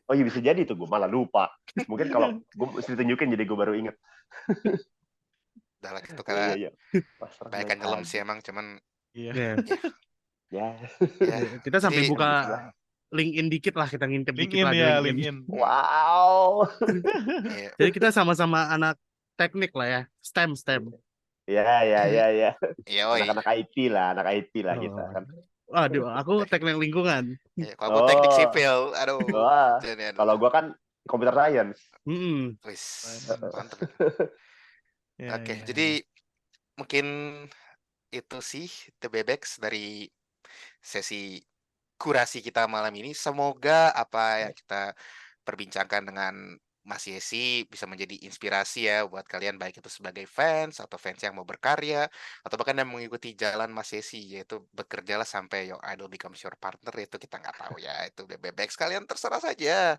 Oh iya bisa jadi tuh, gue malah lupa. Mungkin kalau gue mesti tunjukin jadi gue baru inget. udah lah gitu Iya, karena iya. Mas Rang banyak naik nyelam haji. sih emang, cuman Iya. Ya. Ya. ya Kita sampai jadi buka Begitulah. LinkedIn dikit lah, kita ngintip dikit LinkedIn lah di ya, LinkedIn. LinkedIn. Wow. iya. Jadi kita sama-sama anak teknik lah ya, STEM. Ya. Iya, Anak-anak IT lah kita kan. Waduh, aku teknik lingkungan. Iya, kalau gue teknik Oh. sipil, aduh. Wah. Jadian. Kalau gue kan computer science. Wis, mantep. Ya, Oke, ya, jadi mungkin itu sih The Bebex dari sesi kurasi kita malam ini. Semoga apa yang kita perbincangkan dengan Mas Yesi bisa menjadi inspirasi ya buat kalian, baik itu sebagai fans atau fans yang mau berkarya atau bahkan yang mengikuti jalan Mas Yesi, yaitu bekerjalah sampai your idol becomes your partner. Itu kita nggak tahu ya, itu The Bebex, kalian terserah saja.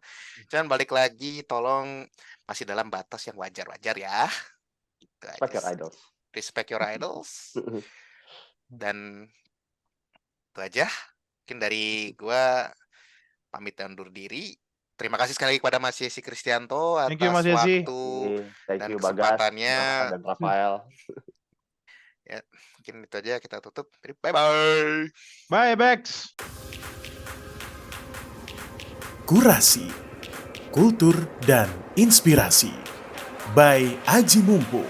Jangan balik lagi, tolong masih dalam batas yang wajar-wajar ya. Gitu aja Respect your sih. idols. Respect your idols. Dan itu aja mungkin dari gua, pamit undur diri. Terima kasih sekali lagi kepada Mas Yesi Kristianto Thank you, atas Mas Yesi. waktu Thank dan you Bagas, kesempatannya. dan Rafael. Ya, mungkin itu aja, kita tutup. Jadi bye bye. Bye, Bex. Kurasi, kultur dan inspirasi by Aji Mumpung.